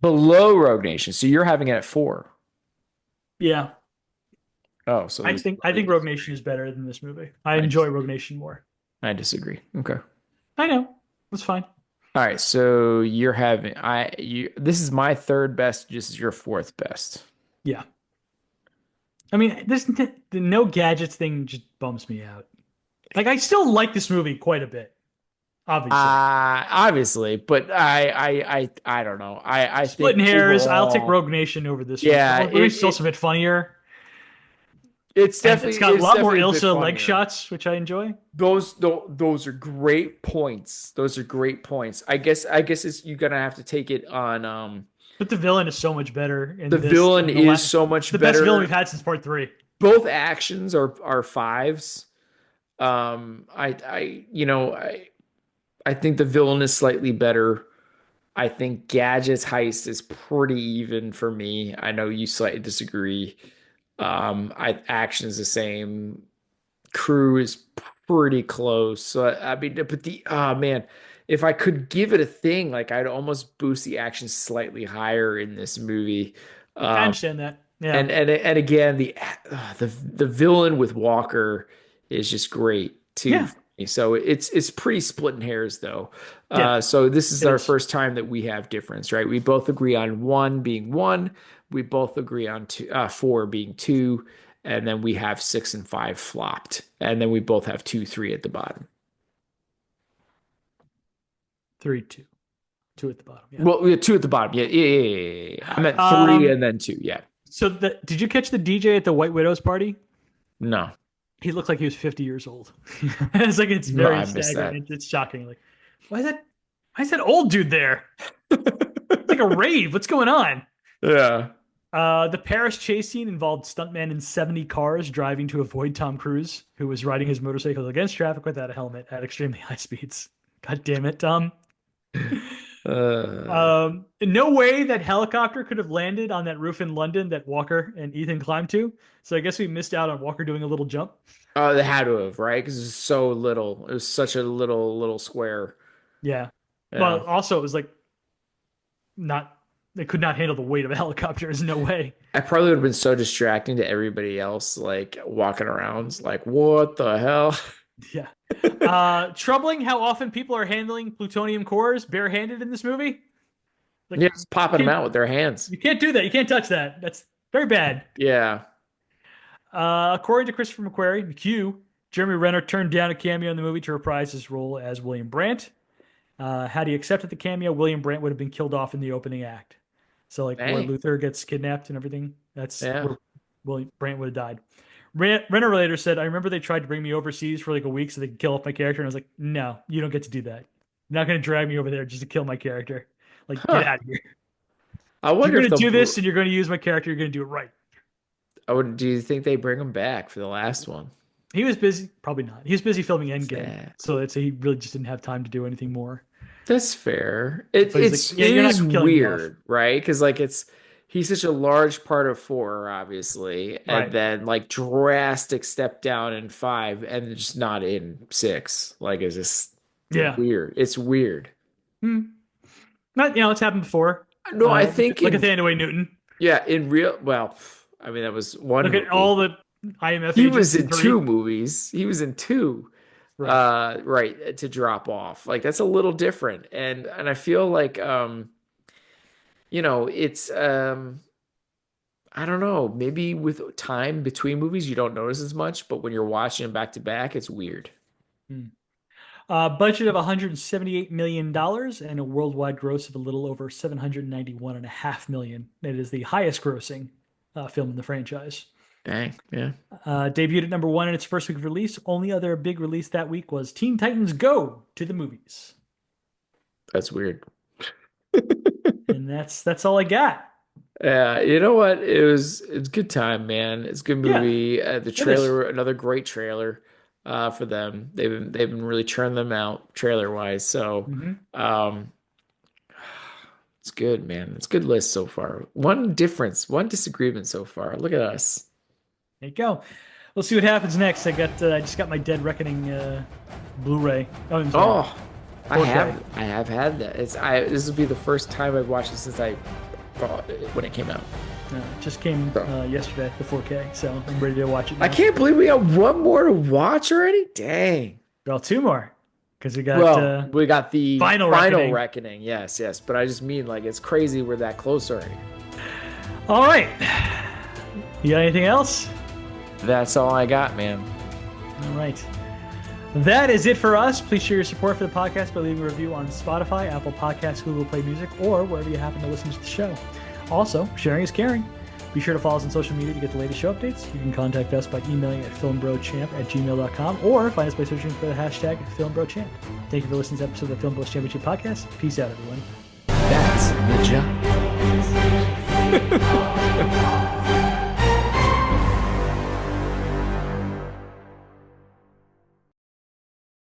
Below Rogue Nation, so you're having it at 4. Yeah. Oh, so I think Rogue Nation is better than this movie. I enjoy Rogue Nation more. I disagree. Okay. I know. That's fine. All right, so you're having this is my 3rd best. This is your 4th best. Yeah. I mean, the no gadgets thing just bums me out. Like, I still like this movie quite a bit. Obviously, but I don't know. I splitting hairs. I'll take Rogue Nation over this. Yeah, one. It's still a bit funnier. It's definitely. It's got a lot more Ilsa leg shots, which I enjoy. Those are great points. Those are great points. I guess you're gonna have to take it on. But the villain is so much better. The villain is so much better. The best villain we've had since part 3. Both actions are 5s. I think the villain is slightly better. I think Gadget's heist is pretty even for me. I know you slightly disagree. Action is the same. Crew is pretty close. So I mean, but man, if I could give it a thing, like I'd almost boost the action slightly higher in this movie. I understand that. Yeah. And again, the villain with Walker is just great too. Yeah. So it's pretty splitting hairs though. Yeah, so this is our first time that we have difference, right? We both agree on 1 being 1. We both agree on 4 being 2, and then we have 6 and 5 flopped, and then we both have 2, 3 at the bottom. 3, 2, 2 at the bottom. Yeah. Well, 2 at the bottom. Yeah. I meant 3 and then 2. Yeah. So did you catch the DJ at the White Widow's party? No. He looked like he was 50 years old. It's very staggering. It's shocking. Like, why is that old dude there? It's like a rave. What's going on? Yeah. The Paris chase scene involved stuntmen in 70 cars driving to avoid Tom Cruise, who was riding his motorcycle against traffic without a helmet at extremely high speeds. God damn it, Tom. No way that helicopter could have landed on that roof in London that Walker and Ethan climbed to. So I guess we missed out on Walker doing a little jump. Oh, they had to have, right? Because it's so little. It was such a little square. Yeah. Yeah. Well, also it was like they could not handle the weight of a helicopter. There's no way. I probably would have been so distracting to everybody else, like walking around, like, what the hell? Yeah. Troubling how often people are handling plutonium cores barehanded in this movie. Like, yeah, just popping them out with their hands. You can't do that. You can't touch that. That's very bad. Yeah. According to Christopher McQuarrie, Jeremy Renner turned down a cameo in the movie to reprise his role as William Brandt. Had he accepted the cameo, William Brandt would have been killed off in the opening act. So, like, where Luther gets kidnapped and everything, that's where William Brandt would have died. Renner later said, I remember they tried to bring me overseas for like a week so they could kill off my character. And I was like, no, you don't get to do that. You're not going to drag me over there just to kill my character. Like, get out of here. I wonder if you're going to do this and you're going to use my character, you're going to do it right. Do you think they bring him back for the last one? He was busy. Probably not. He was busy filming Endgame. So he really just didn't have time to do anything more. That's fair. It is weird, right? Because like he's such a large part of 4, obviously, and then like drastic step down in 5, and just not in 6. Like it's just weird. It's weird. Not it's happened before. No, I think look at Nathaniel Newton. Yeah, in real. Well, I mean that was one. Look at all the IMF. He was in 2 movies. He was in 2. Right, to drop off. Like that's a little different. And I feel like it's I don't know, maybe with time between movies you don't notice as much, but when you're watching them back to back, it's weird. Budget of $178 million and a worldwide gross of a little over $791.5 million. It is the highest grossing film in the franchise. Dang, yeah. Debuted at number 1 in its first week of release. Only other big release that week was Teen Titans Go to the movies. That's weird. And that's all I got. Yeah, you know what? It's a good time, man. It's a good movie. The trailer, another great trailer for them. They've been really churning them out trailer wise. So it's good, man. It's a good list so far. One disagreement so far. Look at us. There you go. We'll see what happens next. I just got my Dead Reckoning Blu-ray. I have had that. This will be the first time I've watched it since I bought it when it came out. It just came yesterday, the 4K, so I'm ready to watch it now. I can't believe we got one more to watch already. Dang. Well, 2 more. Because we got the final reckoning. Yes. But I just mean like it's crazy we're that close already. All right. You got anything else? That's all I got, man. All right. That is it for us. Please share your support for the podcast by leaving a review on Spotify, Apple Podcasts, Google Play Music, or wherever you happen to listen to the show. Also, sharing is caring. Be sure to follow us on social media to get the latest show updates. You can contact us by emailing at filmbrochamp@gmail.com or find us by searching for the hashtag FilmBroChamp. Thank you for listening to this episode of the Film Bros Championship Podcast. Peace out, everyone. That's the job.